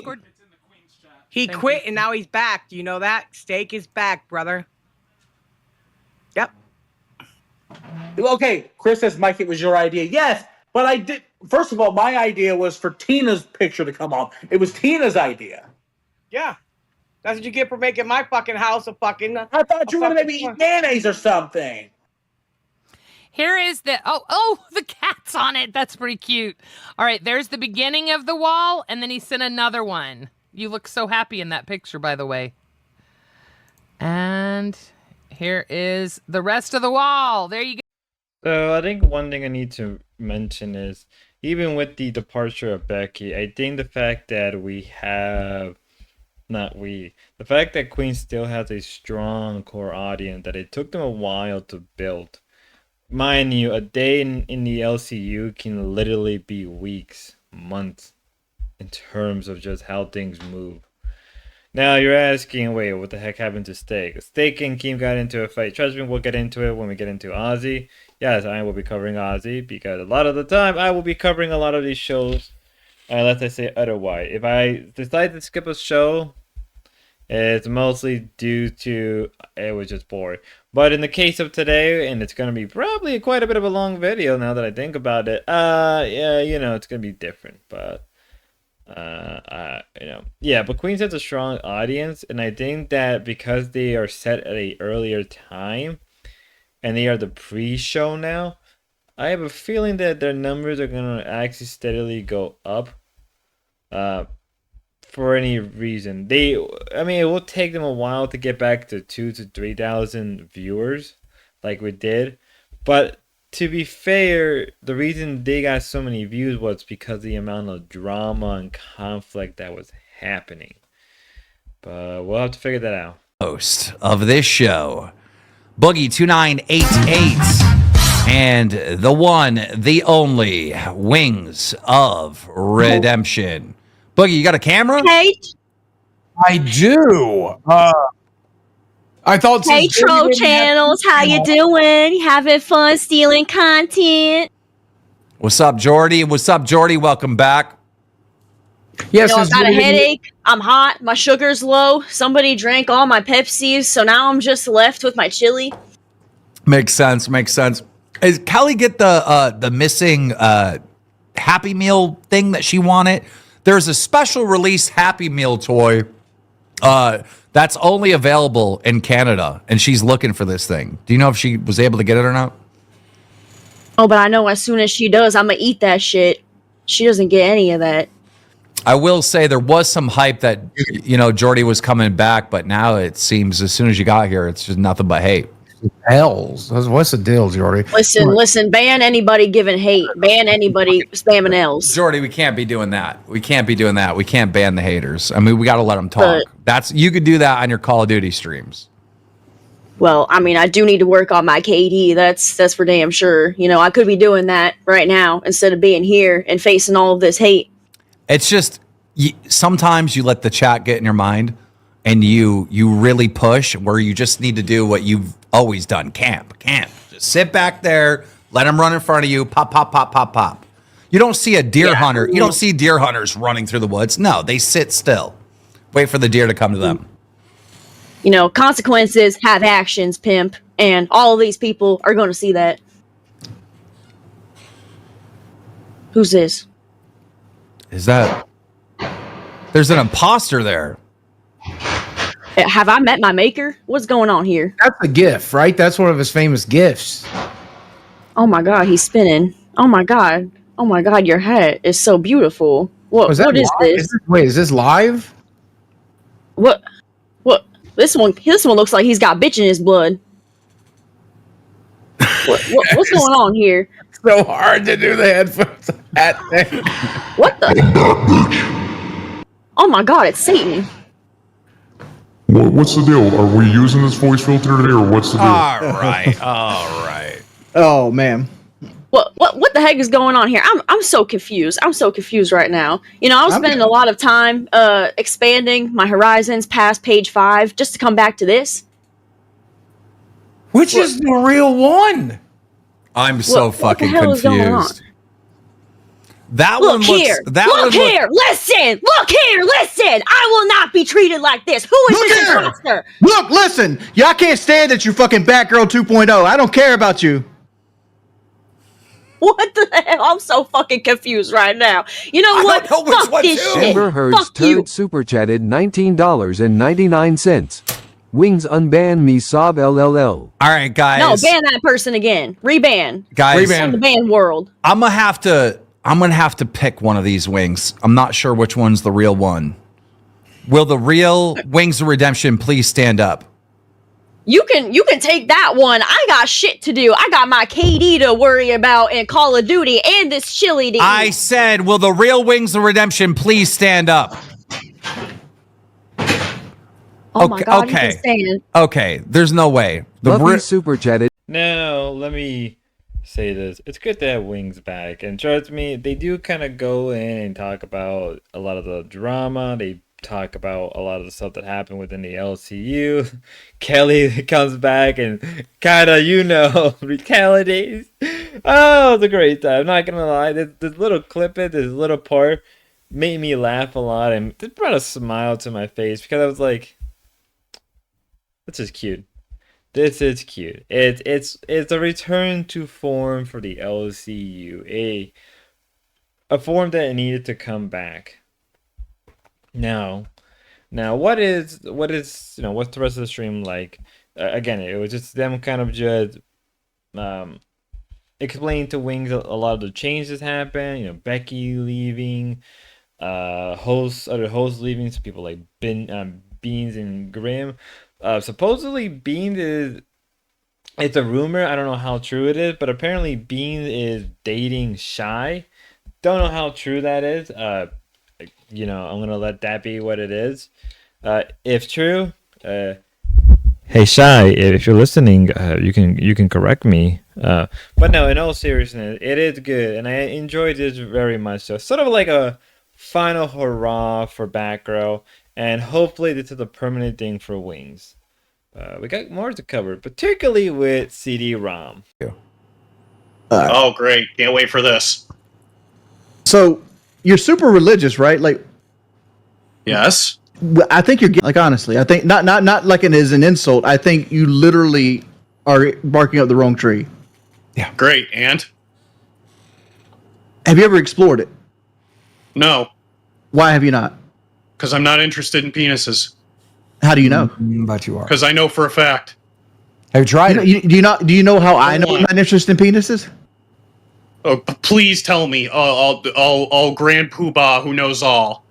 He quit and now he's back. Do you know that? Steak is back, brother. Yep. Okay, Chris says, Mike, it was your idea. Yes, but I did. First of all, my idea was for Tina's picture to come on. It was Tina's idea. Yeah. That's what you get for making my fucking house a fucking... I thought you were going to maybe eat mayonnaise or something. Here is the... Oh, the cat's on it. That's pretty cute. All right, there's the beginning of the wall, and then he sent another one. You look so happy in that picture, by the way. And here is the rest of the wall. There you go. So I think one thing I need to mention is, even with the departure of Becky, I think the fact that the fact that Queen still has a strong core audience, that it took them a while to build. Mind you, a day in the LCU can literally be weeks, months, in terms of just how things move. Now you're asking, wait, what the heck happened to Steak? Steak and Keem got into a fight. Trust me, we'll get into it when we get into Ozzy. Yes, I will be covering Ozzy, because a lot of the time I will be covering a lot of these shows, unless I say otherwise. If I decide to skip a show, it's mostly due to it was just boring. But in the case of today, and it's going to be probably quite a bit of a long video now that I think about it, yeah, it's going to be different, but but Queens has a strong audience, and I think that because they are set at a earlier time and they are the pre-show now, I have a feeling that their numbers are going to actually steadily go up for any reason. It will take them a while to get back to 2,000 to 3,000 viewers like we did, but to be fair, the reason they got so many views was because of the amount of drama and conflict that was happening. But we'll have to figure that out. Host of this show, Boogie2988, and the one, the only, Wings of Redemption. Boogie, you got a camera? Hey. I do. I thought. Hey, troll channels, how you doing? You having fun stealing content? What's up, Jordy? Welcome back. Yes, I've got a headache. I'm hot. My sugar's low. Somebody drank all my Pepsis, so now I'm just left with my chili. Makes sense. Is Kelly get the missing Happy Meal thing that she wanted? There's a special release Happy Meal toy that's only available in Canada, and she's looking for this thing. Do you know if she was able to get it or not? Oh, but I know as soon as she does, I'm going to eat that shit. She doesn't get any of that. I will say there was some hype that, Jordy was coming back, but now it seems as soon as you got here, it's just nothing but hate. L's. What's the deal, Jordy? Listen, ban anybody giving hate. Ban anybody spamming L's. Jordy, we can't be doing that. We can't ban the haters. I mean, we got to let them talk. You could do that on your Call of Duty streams. Well, I mean, I do need to work on my KD. That's for damn sure. I could be doing that right now instead of being here and facing all of this hate. It's just sometimes you let the chat get in your mind, and you really push where you just need to do what you've always done. Camp. Just sit back there, let them run in front of you, pop, pop, pop, pop, pop. You don't see a deer hunter. You don't see deer hunters running through the woods. No, they sit still. Wait for the deer to come to them. Consequences have actions, pimp, and all of these people are going to see that. Who's this? Is that... There's an imposter there. Have I met my maker? What's going on here? That's a GIF, right? That's one of his famous GIFs. Oh my god, he's spinning. Oh my god, your hat is so beautiful. What is this? Is this live? What? This one looks like he's got bitch in his blood. What's going on here? It's so hard to do the headphones hat thing. What the? Oh my god, it's Satan. What's the deal? Are we using this voice filter today, or what's the deal? All right. Oh man. What the heck is going on here? I'm so confused. I'm so confused right now. I was spending a lot of time expanding my horizons past page 5 just to come back to this. Which is the real one? I'm so fucking confused. Look here, listen. I will not be treated like this. Who is this imposter? Look, listen. Y'all can't stand that you fucking Batgirl 2.0. I don't care about you. What the hell? I'm so fucking confused right now. You know what? Fuck this shit. Amber Heard's third super chatted $19.99. Wings unban me sob LLL. All right, guys. No, ban that person again. Reban. Guys, in the ban world. I'm gonna have to pick one of these wings. I'm not sure which one's the real one. Will the real Wings of Redemption please stand up? You can take that one. I got shit to do. I got my KD to worry about and Call of Duty and this chili to eat. I said, will the real Wings of Redemption please stand up? Oh my God, you can stand. Okay, there's no way. Luffy super chatted. Now, let me say this. It's good to have Wings back. And trust me, they do kind of go in and talk about a lot of the drama. They talk about a lot of the stuff that happened within the LCU. Kelly comes back and kind of, retaliates. Oh, it's a great time. I'm not going to lie. This little clip, this little part made me laugh a lot. And it brought a smile to my face because I was like, this is cute. This is cute. It's a return to form for the LCU. A form that needed to come back. Now, what's the rest of the stream like? Again, it was just them kind of just explaining to Wings a lot of the changes happened. Becky leaving, other hosts leaving, so people like Beans and Grim. Supposedly Beans it's a rumor. I don't know how true it is, but apparently Beans is dating Shy. Don't know how true that is. I'm gonna let that be what it is. If true, hey Shy, if you're listening, you can correct me. But no, in all seriousness, it is good, and I enjoyed this very much. So sort of like a final hurrah for Batgirl, and hopefully this is a permanent thing for Wings. We got more to cover, particularly with CD-ROM. Oh, great! Can't wait for this. So you're super religious, right? Like, yes. I think you're like, honestly, I think not like it is an insult. I think you literally are barking up the wrong tree. Yeah. Great. And have you ever explored it? No. Why have you not? Because I'm not interested in penises. How do you know? But you are. Because I know for a fact. Have you tried it? Do you know how I know I'm not interested in penises? Oh, please tell me, all Grand Poobah who knows all.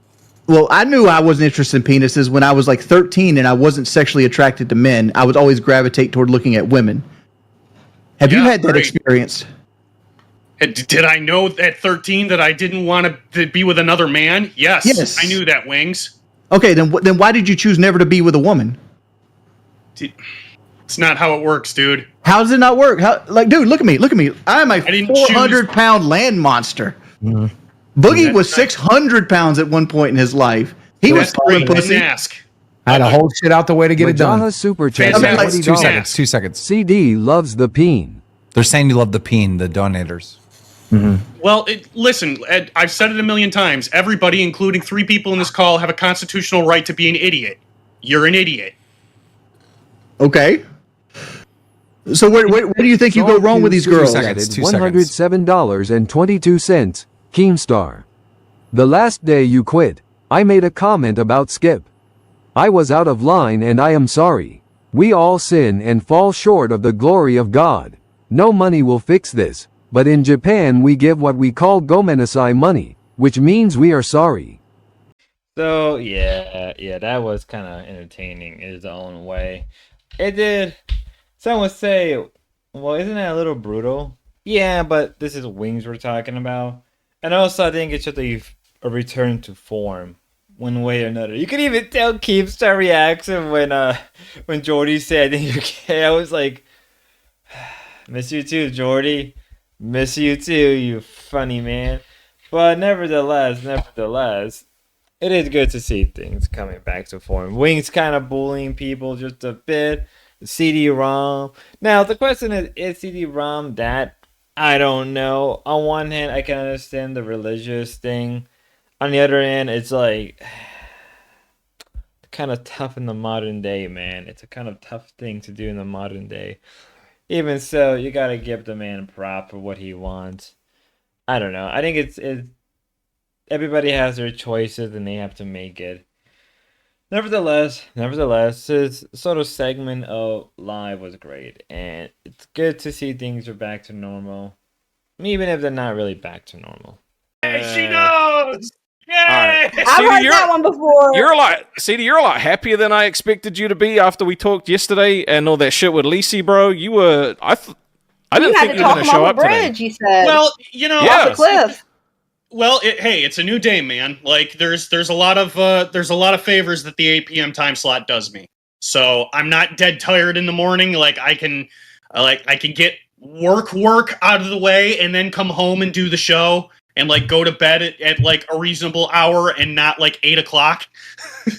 Well, I knew I wasn't interested in penises when I was like 13 and I wasn't sexually attracted to men. I would always gravitate toward looking at women. Have you had that experience? Did I know at 13 that I didn't want to be with another man? Yes. I knew that, Wings. Okay, then why did you choose never to be with a woman? It's not how it works, dude. How does it not work? Dude, look at me. I'm a 400-pound land monster. Mm-hmm. Boogie was 600 pounds at one point in his life. He was pulling pussy. I had to hold shit out the way to get it done. Majaha super chat. Like 2 seconds. 2 seconds. CD loves the peen. They're saying you love the peen, the donators. Well, listen, Ed, I've said it a million times. Everybody, including 3 people in this call, have a constitutional right to be an idiot. You're an idiot. Okay. So where do you think you go wrong with these girls? $107.22. Keemstar. The last day you quit, I made a comment about Skip. I was out of line and I am sorry. We all sin and fall short of the glory of God. No money will fix this, but in Japan we give what we call gomenasai money, which means we are sorry. So yeah, that was kind of entertaining in its own way. It did. Some would say, well, isn't that a little brutal? Yeah, but this is Wings we're talking about. And also, I think it's just a return to form, one way or another. You could even tell Keemstar reaction when Jordy said, I think you're gay. I was like, miss you too, Jordy. Miss you too, you funny man. But nevertheless, it is good to see things coming back to form. Wings kind of bullying people just a bit. CD-ROM. Now, the question is CD-ROM that? I don't know. On one hand, I can understand the religious thing. On the other hand, it's like kind of tough in the modern day, man. It's a kind of tough thing to do in the modern day. Even so, you gotta give the man prop for what he wants. I don't know. I think it's everybody has their choices and they have to make it. Nevertheless, this sort of segment of live was great, and it's good to see things are back to normal, even if they're not really back to normal. Hey, she knows! Yay! I've heard that one before. You're a lot happier than I expected you to be after we talked yesterday and all that shit with Lacey, bro. You were, I didn't think you were going to show up today. You said. Well, you know, Yeah. Off the cliff. Well, hey, it's a new day, man. Like, there's a lot of favors that the 8 p.m. time slot does me. So I'm not dead tired in the morning. Like, I can get work out of the way and then come home and do the show and like go to bed at like a reasonable hour and not like 8 o'clock.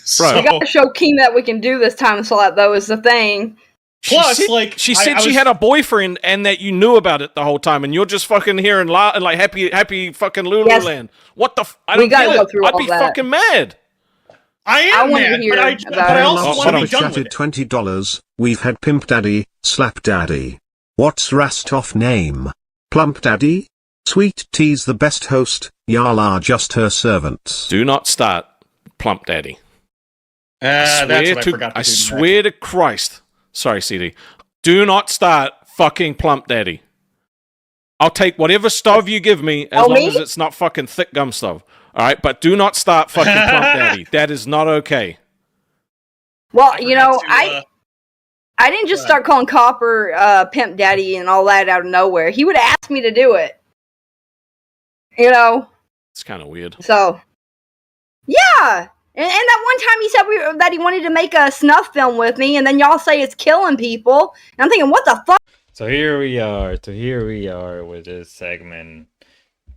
So, We got to show Keem that we can do this time slot, though, is the thing. Plus, she said she had a boyfriend and that you knew about it the whole time, and you're just fucking here and like happy fucking Lululand. Yes. What the? I don't gotta get go it. through I'd all be that. fucking mad. I am wanted to mad, hear but about I it. also want to be done with chatted it. $20. We've had Pimp Daddy, Slap Daddy. What's Rastoff name? Plump Daddy? Sweet Tea's the best host. Y'all are just her servants. Do not start, Plump Daddy. That's what I forgot to I do swear to Christ. Sorry, CD. Do not start fucking Plump Daddy. I'll take whatever stove you give me as long as it's not fucking thick gum stove. All right, but do not start fucking Plump Daddy. That is not okay. Well, you know, I didn't just start calling Copper Pimp Daddy and all that out of nowhere. He would ask me to do it. You know? It's kind of weird. So, yeah. And that one time he said that he wanted to make a snuff film with me, and then y'all say it's killing people. And I'm thinking, what the fuck? So here we are with this segment.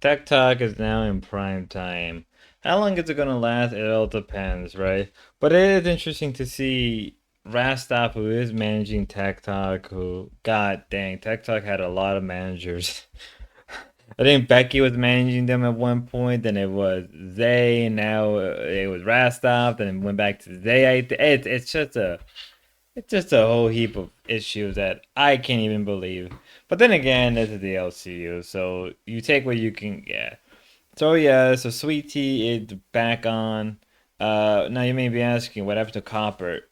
Tech Talk is now in prime time. How long is it gonna last? It all depends, right? But it is interesting to see Rastop, who is managing Tech Talk, who, god dang, Tech Talk had a lot of managers. I think Becky was managing them at one point, then it was Zay, and now it was Rastop, then it went back to Zay. It's just a whole heap of issues that I can't even believe. But then again, this is the LCU, so you take what you can get. So yeah, so Sweet Tea is back on. Now you may be asking, what happened to Copper?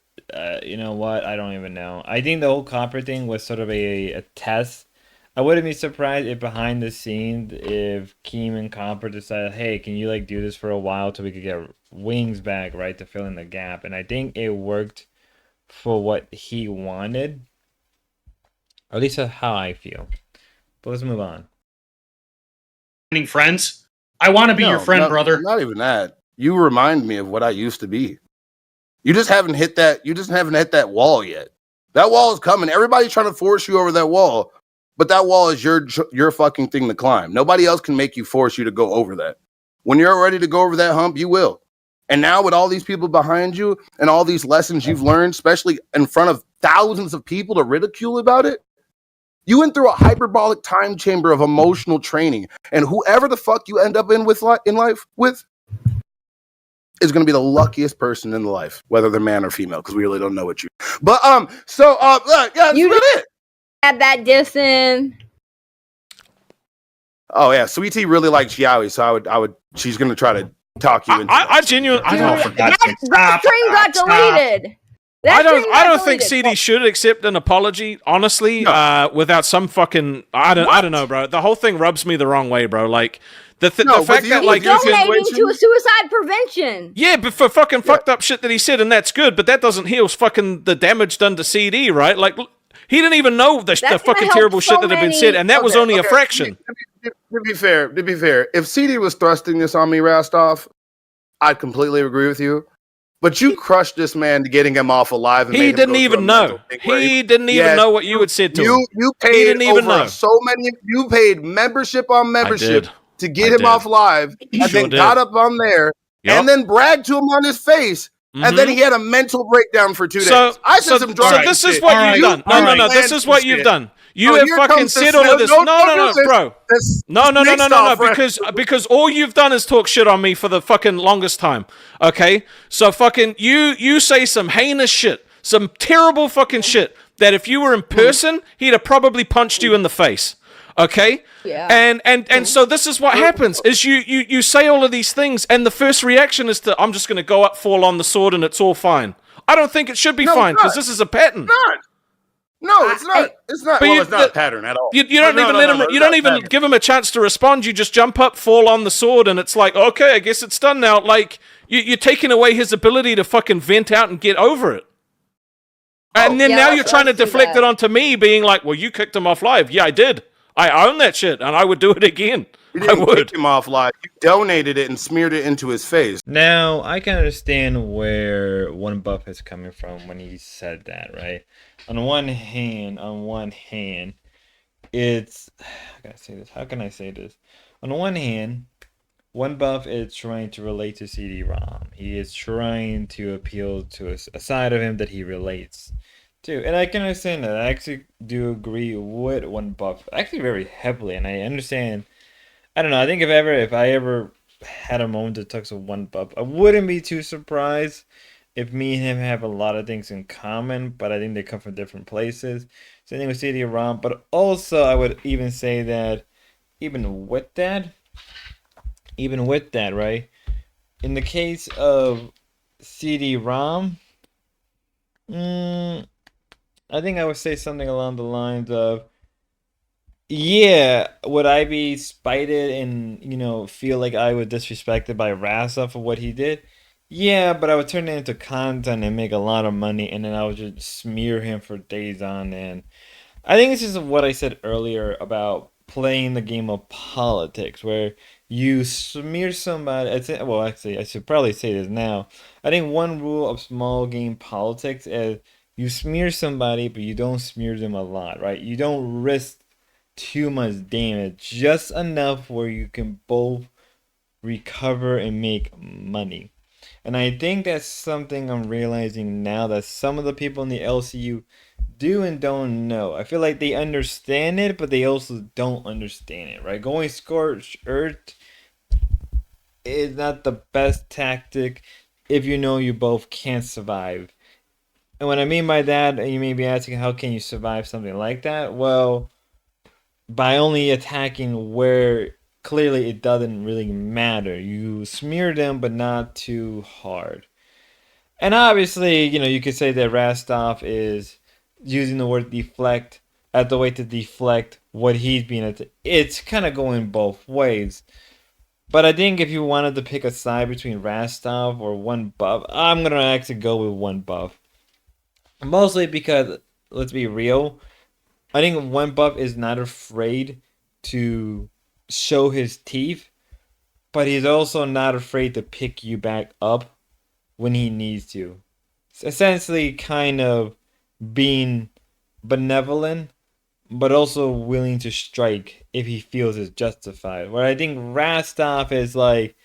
You know what? I don't even know. I think the whole Copper thing was sort of a test. I wouldn't be surprised if behind the scenes, if Keem and Copper decided, hey, can you like do this for a while till we could get Wings back, right, to fill in the gap. And I think it worked for what he wanted. Or at least that's how I feel. But let's move on. Friends? I want to be your friend, brother. Not even that. You remind me of what I used to be. You just haven't hit that. You just haven't hit that wall yet. That wall is coming. Everybody's trying to force you over that wall, but that wall is your fucking thing to climb. Nobody else can make you force you to go over that. When you're ready to go over that hump, you will. And now with all these people behind you and all these lessons you've learned, especially in front of thousands of people to ridicule about it, you went through a hyperbolic time chamber of emotional training. And whoever the fuck you end up in life with is going to be the luckiest person in life, whether they're man or female, because we really don't know what you. But yeah, that's You really it. Add that dissing. Oh yeah, Sweet Tea really likes Yowie, so I would. She's going to try to talk you into. I genuinely, I don't. That stream got deleted. I don't think CD should accept an apology, honestly, without some fucking I don't know, bro. The whole thing rubs me the wrong way, bro. Like the fact that like he's donating to a suicide prevention. Yeah, but for fucking fucked up shit that he said, and that's good, but that doesn't heal fucking the damage done to CD, right? Like he didn't even know the fucking terrible shit that had been said, and that was only a fraction. To be fair, if CD was thrusting this on me, Rastoff, I'd completely agree with you. But you crushed this man to getting him off alive. And he didn't even know. He didn't even know what you had said to him. You paid he didn't even over know. So many. You paid membership on membership to get him off live, and then did. got up on there and then bragged to him on his face, and then he had a mental breakdown for 2 days. So this is what you've done. No. This is what you've done. You have fucking said all of this. No, bro. No. Because all you've done is talk shit on me for the fucking longest time. Okay? So fucking you say some heinous shit, some terrible fucking shit that if you were in person, he'd have probably punched you in the face. Okay? Yeah. And so this is what happens is you say all of these things and the first reaction is to I'm just going to go up, fall on the sword and it's all fine. I don't think it should be fine because this is a pattern. No, it's not. It's not. But Well, it's not a pattern at all. You don't even let him. You don't even give him a chance to respond. You just jump up, fall on the sword, and it's like, okay, I guess it's done now. Like you're taking away his ability to fucking vent out and get over it. And then now you're trying to deflect it onto me, being like, well, you kicked him off live. Yeah, I did. I own that shit, and I would do it again. You didn't kick him off live. You donated it and smeared it into his face. Now, I can understand where One Buff is coming from when he said that, right? On one hand, it's... How can I say this? On one hand, One Buff is trying to relate to CD-ROM. He is trying to appeal to a side of him that he relates to. And I can understand that. I actually do agree with One Buff, actually very heavily, and I understand... I don't know, I think if I ever had a moment to talk to One Buff, I wouldn't be too surprised if me and him have a lot of things in common, but I think they come from different places. Same thing with CD-ROM, but also I would even say that even with that, right? In the case of CD-ROM, I think I would say something along the lines of, yeah, would I be spited and, feel like I was disrespected by Rasa for what he did? Yeah, but I would turn it into content and make a lot of money, and then I would just smear him for days on end. I think this is what I said earlier about playing the game of politics, where you smear somebody. Actually, I should probably say this now. I think one rule of small game politics is you smear somebody, but you don't smear them a lot, right? You don't risk too much damage, just enough where you can both recover and make money. And I think that's something I'm realizing now that some of the people in the LCU do and don't know. I feel like they understand it, but they also don't understand it, right? Going scorched earth is not the best tactic if you know you both can't survive. And what I mean by that, you may be asking, how can you survive something like that? Well, by only attacking where clearly it doesn't really matter. You smear them, but not too hard. And obviously, you could say that Rastov is using the word deflect as the way to deflect what he's being attacked. It's kind of going both ways. But I think if you wanted to pick a side between Rastov or One Buff, I'm going to actually go with One Buff. Mostly because, let's be real, I think One Buff is not afraid to show his teeth, but he's also not afraid to pick you back up when he needs to. It's essentially kind of being benevolent, but also willing to strike if he feels it's justified. Where I think Rastov is like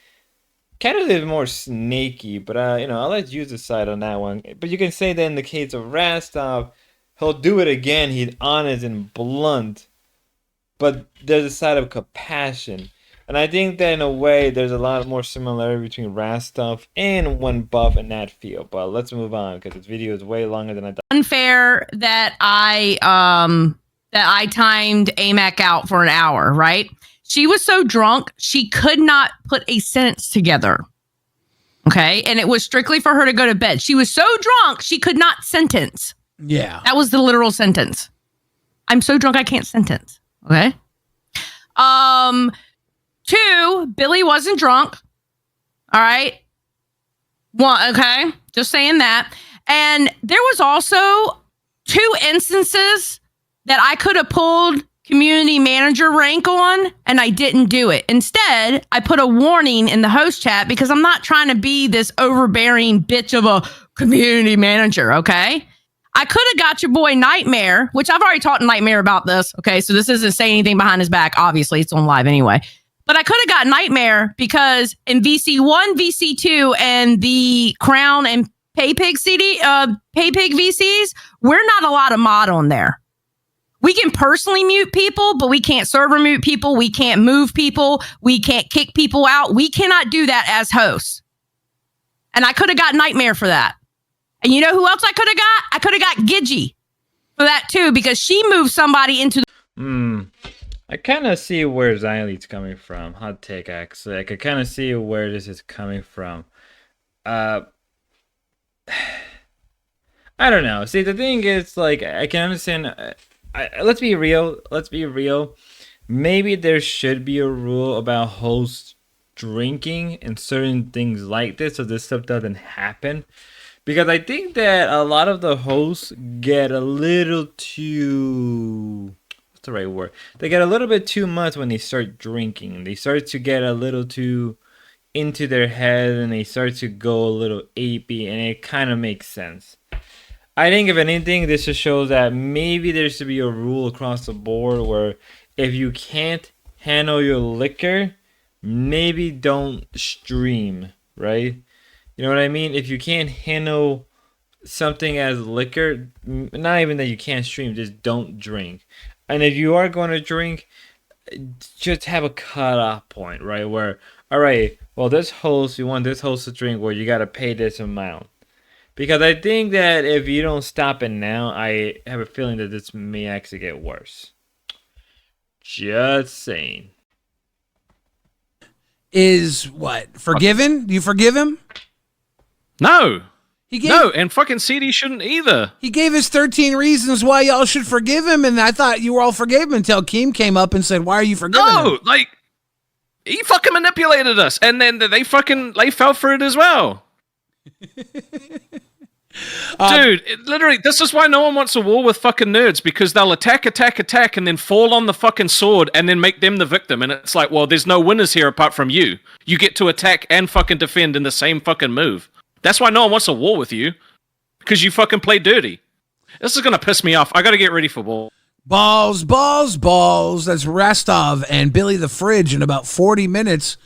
kind of is more snaky, but I'll let you decide on that one. But you can say that in the case of Rastov, he'll do it again. He's honest and blunt, but there's a side of compassion. And I think that in a way, there's a lot more similarity between Rastov and One Buff in that field. But let's move on because this video is way longer than I thought. Unfair that I timed AMAC out for an hour, right? She was so drunk, she could not put a sentence together. Okay? And it was strictly for her to go to bed. She was so drunk, she could not sentence. Yeah. That was the literal sentence. I'm so drunk I can't sentence. Okay. 2, Billy wasn't drunk. All right. 1, okay. Just saying that. And there was also 2 instances that I could have pulled community manager rank on, and I didn't do it. Instead, I put a warning in the host chat because I'm not trying to be this overbearing bitch of a community manager. Okay. I could have got your boy Nightmare, which I've already talked to Nightmare about this. Okay, so this isn't saying anything behind his back. Obviously, it's on live anyway. But I could have got Nightmare because in VC1, VC2, and the Crown and PayPig VCs, we're not allowed to mod on there. We can personally mute people, but we can't server mute people. We can't move people. We can't kick people out. We cannot do that as hosts. And I could have got Nightmare for that. And you know who else I could have got? I could have got Gidgy for that too, because she moved somebody into the... I kind of see where Xylee's coming from. Hot take, actually. I could kind of see where this is coming from. I I don't know. See, the thing is, like, I can understand. Let's be real. Maybe there should be a rule about hosts drinking and certain things like this, so this stuff doesn't happen. Because I think that a lot of the hosts get a little too... What's the right word? They get a little bit too much when they start drinking. They start to get a little too into their head, and they start to go a little apey, and it kind of makes sense. I think if anything, this just shows that maybe there should be a rule across the board where if you can't handle your liquor, maybe don't stream, right? You know what I mean? If you can't handle something as liquor, not even that you can't stream, just don't drink. And if you are going to drink, just have a cutoff point, right? Where, all right, well, you want this host to drink, well, you got to pay this amount. Because I think that if you don't stop it now, I have a feeling that this may actually get worse. Just saying. Is what? Forgiven? Do you forgive him? No. No, and fucking CD shouldn't either. He gave us 13 reasons why y'all should forgive him, and I thought you all forgave him until Keem came up and said, why are you forgiving him? No, like, he fucking manipulated us, and then they fell for it as well. Dude, literally, this is why no one wants a war with fucking nerds, because they'll attack, and then fall on the fucking sword, and then make them the victim, and it's like, well, there's no winners here apart from you. You get to attack and fucking defend in the same fucking move. That's why no one wants a war with you, because you fucking play dirty. This is gonna piss me off. I gotta get ready for ball. Balls. That's Rastov and Billy the Fridge in about 40 minutes.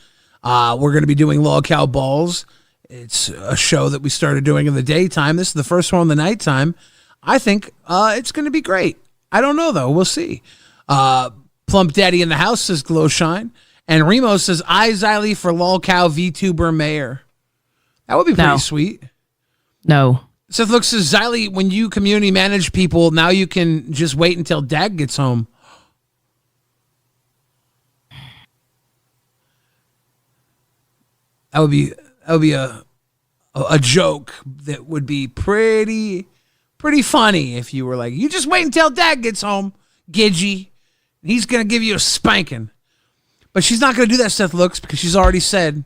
We're gonna be doing Lolcow Balls. It's a show that we started doing in the daytime. This is the first one in the nighttime. I think it's going to be great. I don't know, though. We'll see. Plump Daddy in the house says Glow Shine. And Remo says, I, Xylee, for Lolcow VTuber Mayor. That would be pretty sweet. No. Seth looks says, Xylee, when you community manage people, now you can just wait until Dag gets home. That would be a joke that would be pretty funny if you were like, you just wait until Dad gets home, Gidgy. He's going to give you a spanking. But she's not going to do that, Seth looks, because she's already said.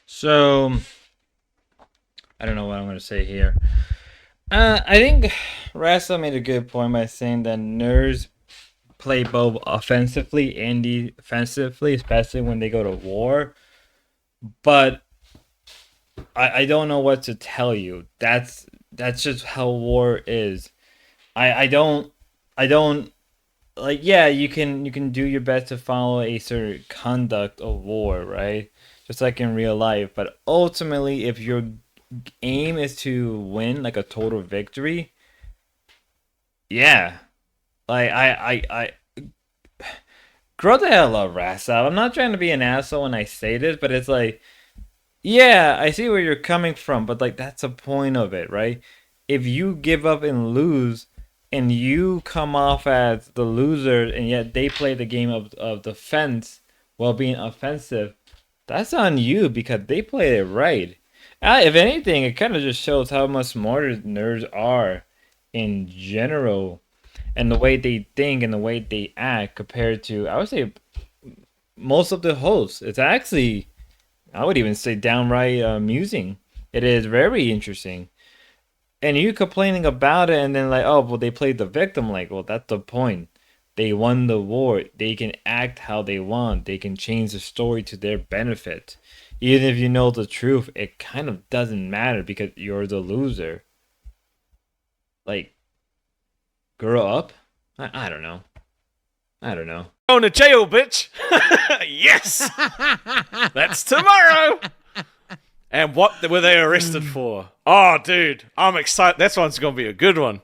So, I don't know what I'm going to say here. I think Rasta made a good point by saying that nerds play both offensively and defensively, especially when they go to war. But I don't know what to tell you. That's just how war is. I don't like, yeah, you can do your best to follow a certain conduct of war, right? Just like in real life. But ultimately, if your aim is to win, like a total victory, yeah. Like I grow the hell up, Rasa. I'm not trying to be an asshole when I say this, but it's like, yeah, I see where you're coming from, but like that's the point of it, right? If you give up and lose, and you come off as the loser, and yet they play the game of defense while being offensive, that's on you because they played it right. If anything, it kind of just shows how much smarter nerds are in general, and the way they think and the way they act compared to, I would say, most of the hosts. It's actually, I would even say, downright amusing. It is very interesting. And you complaining about it and then like, oh, well, they played the victim. Like, well, that's the point. They won the war. They can act how they want. They can change the story to their benefit. Even if you know the truth, it kind of doesn't matter because you're the loser. Like, grow up? I don't know. I don't know. Going to jail, bitch. Yes. That's tomorrow. And what were they arrested for? Oh, dude, I'm excited. That one's going to be a good one.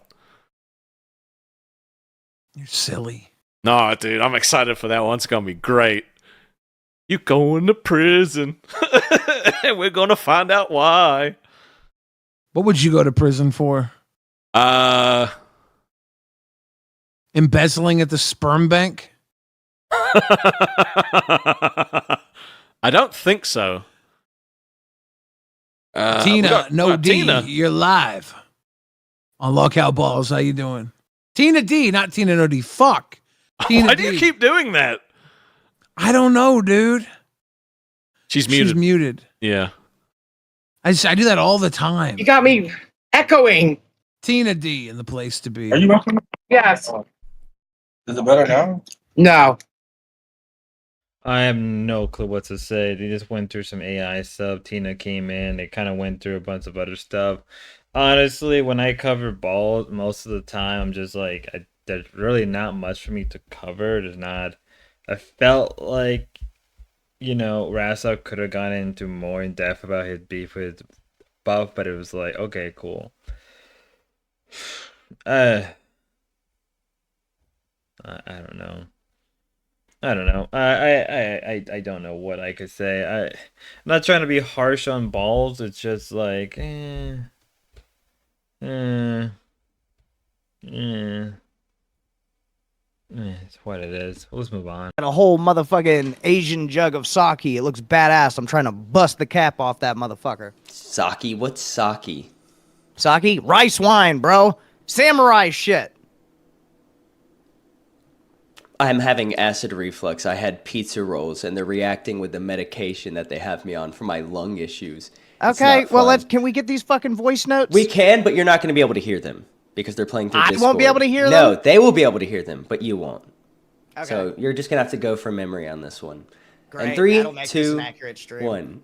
You're silly. No, dude, I'm excited for that one. It's going to be great. You going to prison. And we're going to find out why. What would you go to prison for? Embezzling at the sperm bank? I don't think so. Tina, no D, Tina. you're live. On Lolcow Balls. How you doing? Tina D, not Tina No D. Fuck. Tina Why D. do you keep doing that? I don't know, dude. She's muted. She's muted. Yeah. I do that all the time. You got me echoing. Tina D in the place to be. Are you welcome? Yes. Is it better now? No. I have no clue what to say. They just went through some AI stuff. Tina came in. They kind of went through a bunch of other stuff. Honestly, when I cover balls, most of the time, I'm just like, there's really not much for me to cover. There's not. I felt like, Rasa could have gone into more in depth about his beef with Buff, but it was like, okay, cool. I don't know. I don't know. I don't know what I could say. I'm not trying to be harsh on balls. It's just like, it's what it is. Let's move on. And a whole motherfucking Asian jug of sake. It looks badass. I'm trying to bust the cap off that motherfucker. Sake? What's sake? Sake? Rice wine, bro. Samurai shit. I'm having acid reflux. I had pizza rolls, and they're reacting with the medication that they have me on for my lung issues. Okay, well, can we get these fucking voice notes? We can, but you're not going to be able to hear them because they're playing through Discord. I won't be able to hear them? No, they will be able to hear them, but you won't. Okay. So you're just going to have to go from memory on this one. Great, and 3, that'll make this 2, an accurate stream. 1.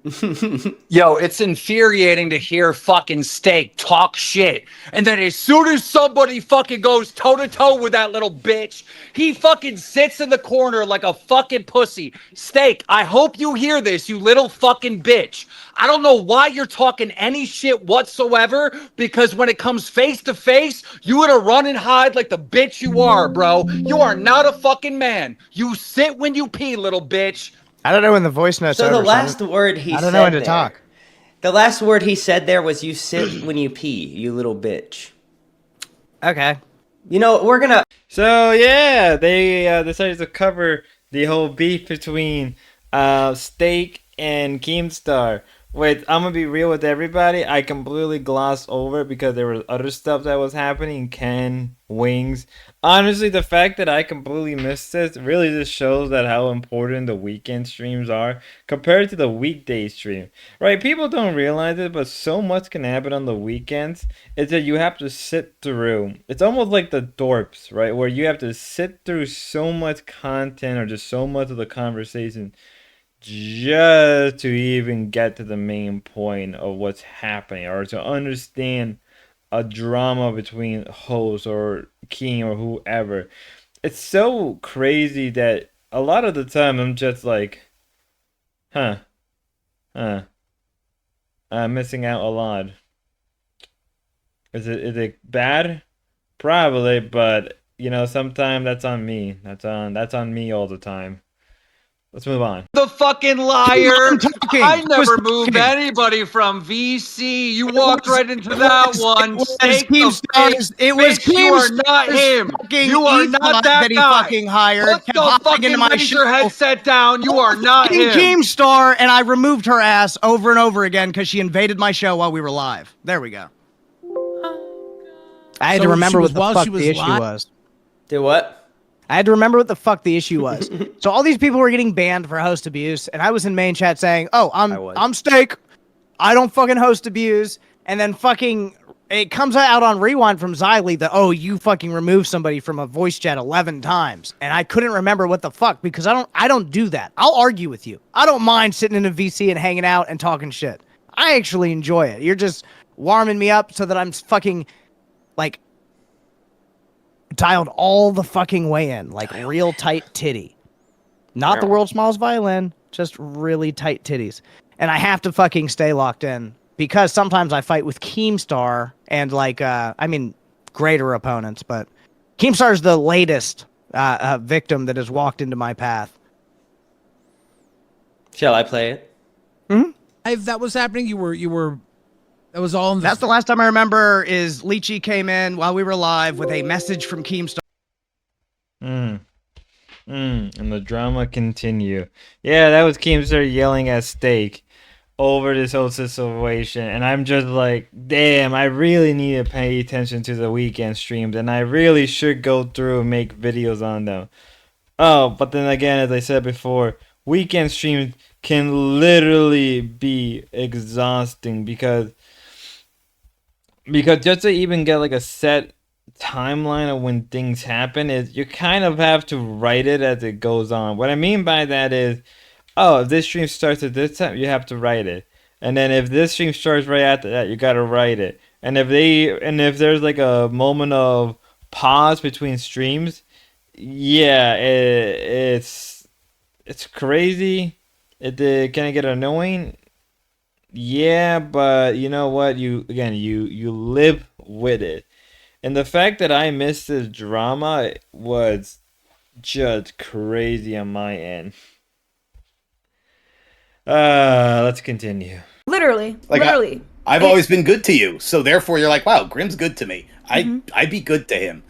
Yo, it's infuriating to hear fucking Steak talk shit. And then as soon as somebody fucking goes toe-to-toe with that little bitch, he fucking sits in the corner like a fucking pussy. Steak, I hope you hear this, you little fucking bitch. I don't know why you're talking any shit whatsoever, because when it comes face to face, you would run and hide like the bitch you are, bro. You are not a fucking man. You sit when you pee, little bitch. I don't know when the voice notes So over, the last word he said I don't know when to there- talk. The last word he said there was "you sit when you pee, you little bitch." Okay. We're gonna. So yeah, they decided to cover the whole beef between Steak and Keemstar. Wait, I'm gonna be real with everybody. I completely glossed over it because there was other stuff that was happening. Ken, Wings. Honestly, the fact that I completely missed this really just shows that how important the weekend streams are compared to the weekday stream. Right? People don't realize it, but so much can happen on the weekends. It's that you have to sit through. It's almost like the dorps, right? Where you have to sit through so much content or just so much of the conversation just to even get to the main point of what's happening or to understand a drama between hosts or King or whoever. It's so crazy that a lot of the time I'm just like, I'm missing out a lot. Is it bad? Probably, but sometimes that's on me. That's on me all the time. Let's move on. The fucking liar. I never moved anybody from VC. You walked right into that one. It was You are not him. You are not that he guy. fucking hired. Put the fucking laser headset down. You are not him. Keemstar, and I removed her ass over and over again because she invaded my show while we were live. There we go. I had to remember what the fuck the issue was. Do what? I had to remember what the fuck the issue was. So all these people were getting banned for host abuse, and I was in main chat saying, "Oh, I'm Steak. I don't fucking host abuse." And then fucking it comes out on Rewind from Xylee that, "Oh, you fucking removed somebody from a voice chat 11 times." And I couldn't remember what the fuck because I don't do that. I'll argue with you. I don't mind sitting in a VC and hanging out and talking shit. I actually enjoy it. You're just warming me up so that I'm fucking like dialed all the fucking way in, like real tight titty. Not the world's smallest violin, just really tight titties. And I have to fucking stay locked in because sometimes I fight with Keemstar and greater opponents, but Keemstar's the latest victim that has walked into my path. Shall I play it? Hmm? If that was happening, you were that was all in the... That's the last time I remember is Lychee came in while we were live with a message from Keemstar. And the drama continue. Yeah, that was Keemstar yelling at Steak. over this whole situation, and I'm just like, damn, I really need to pay attention to the weekend streams, and I really should go through and make videos on them. Oh, but then again, as I said before, weekend streams can literally be exhausting because just to even get like a set timeline of when things happen is you kind of have to write it as it goes on. What I mean by that is, oh, if this stream starts at this time, you have to write it. And then if this stream starts right after that, you gotta write it. And if there's like a moment of pause between streams, yeah, it's crazy. Can it get annoying? Yeah, but you know what? You live with it. And the fact that I missed this drama was just crazy on my end. Let's continue. Literally. I've always been good to you, so therefore you're like, wow, Grimm's good to me. I'd be good to him.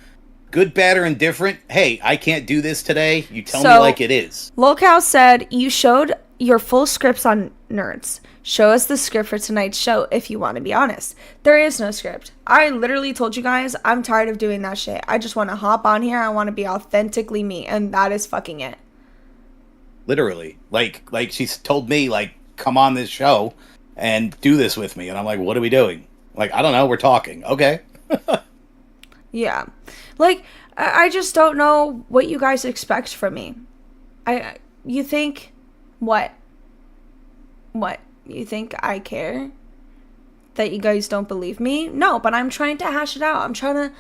Good, bad, or indifferent. Hey, I can't do this today. You tell me like it is. Lolcow said you showed your full scripts on Nerds. Show us the script for tonight's show if you want to be honest. There is no script. I literally told you guys I'm tired of doing that shit. I just want to hop on here. I want to be authentically me, and that is fucking it. Literally. Like she's told me, like, come on this show and do this with me. And I'm like, what are we doing? Like, I don't know. We're talking. Okay. Yeah. Like, I just don't know what you guys expect from me. You think, what? What? You think I care? That you guys don't believe me? No, but I'm trying to hash it out. I'm trying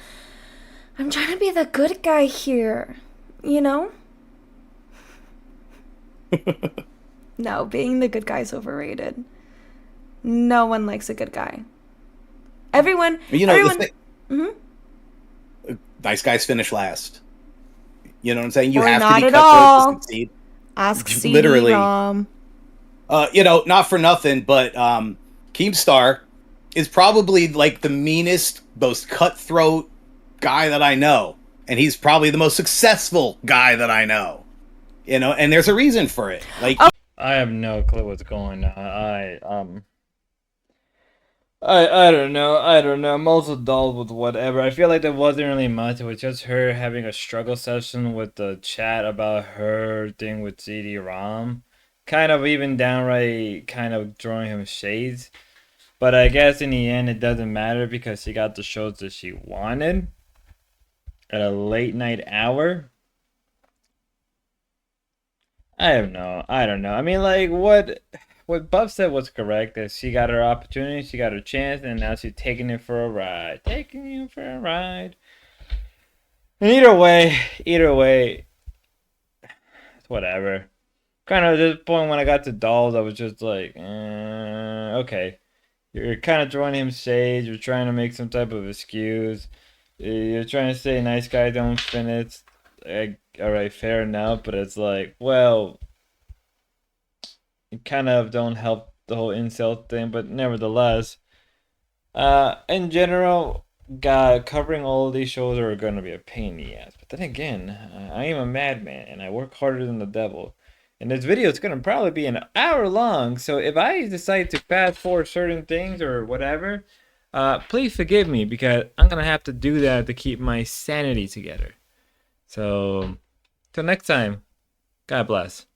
to be the good guy here. You know? No, being the good guy is overrated. No one likes a good guy. Everyone. Nice guys finish last. You know what I'm saying? You Or have not to be at cutthroat all. to succeed. Ask CD Literally. Rom. Not for nothing, but Keemstar is probably like the meanest, most cutthroat guy that I know, and he's probably the most successful guy that I know. You know, and there's a reason for it. Like, I have no clue what's going on. I don't know. I'm also dull with whatever. I feel like there wasn't really much. It was just her having a struggle session with the chat about her thing with CD-ROM. Kind of even downright kind of throwing him shades. But I guess in the end it doesn't matter because she got the shows that she wanted at a late night hour. I don't know. I mean, like, what Buff said was correct, that she got her opportunity, she got her chance, and now she's taking it for a ride. Taking you for a ride. And either way, it's whatever. Kind of at this point when I got to dolls, I was just like, okay. You're kind of throwing him shade, you're trying to make some type of excuse. You're trying to say nice guys don't finish. Alright, fair enough, but it's like, well, you kind of don't help the whole incel thing, but nevertheless, in general, covering all of these shows are going to be a pain in the ass. But then again, I am a madman, and I work harder than the devil. And this video is going to probably be an hour long, so if I decide to fast forward certain things or whatever, please forgive me, because I'm going to have to do that to keep my sanity together. So, till next time, God bless.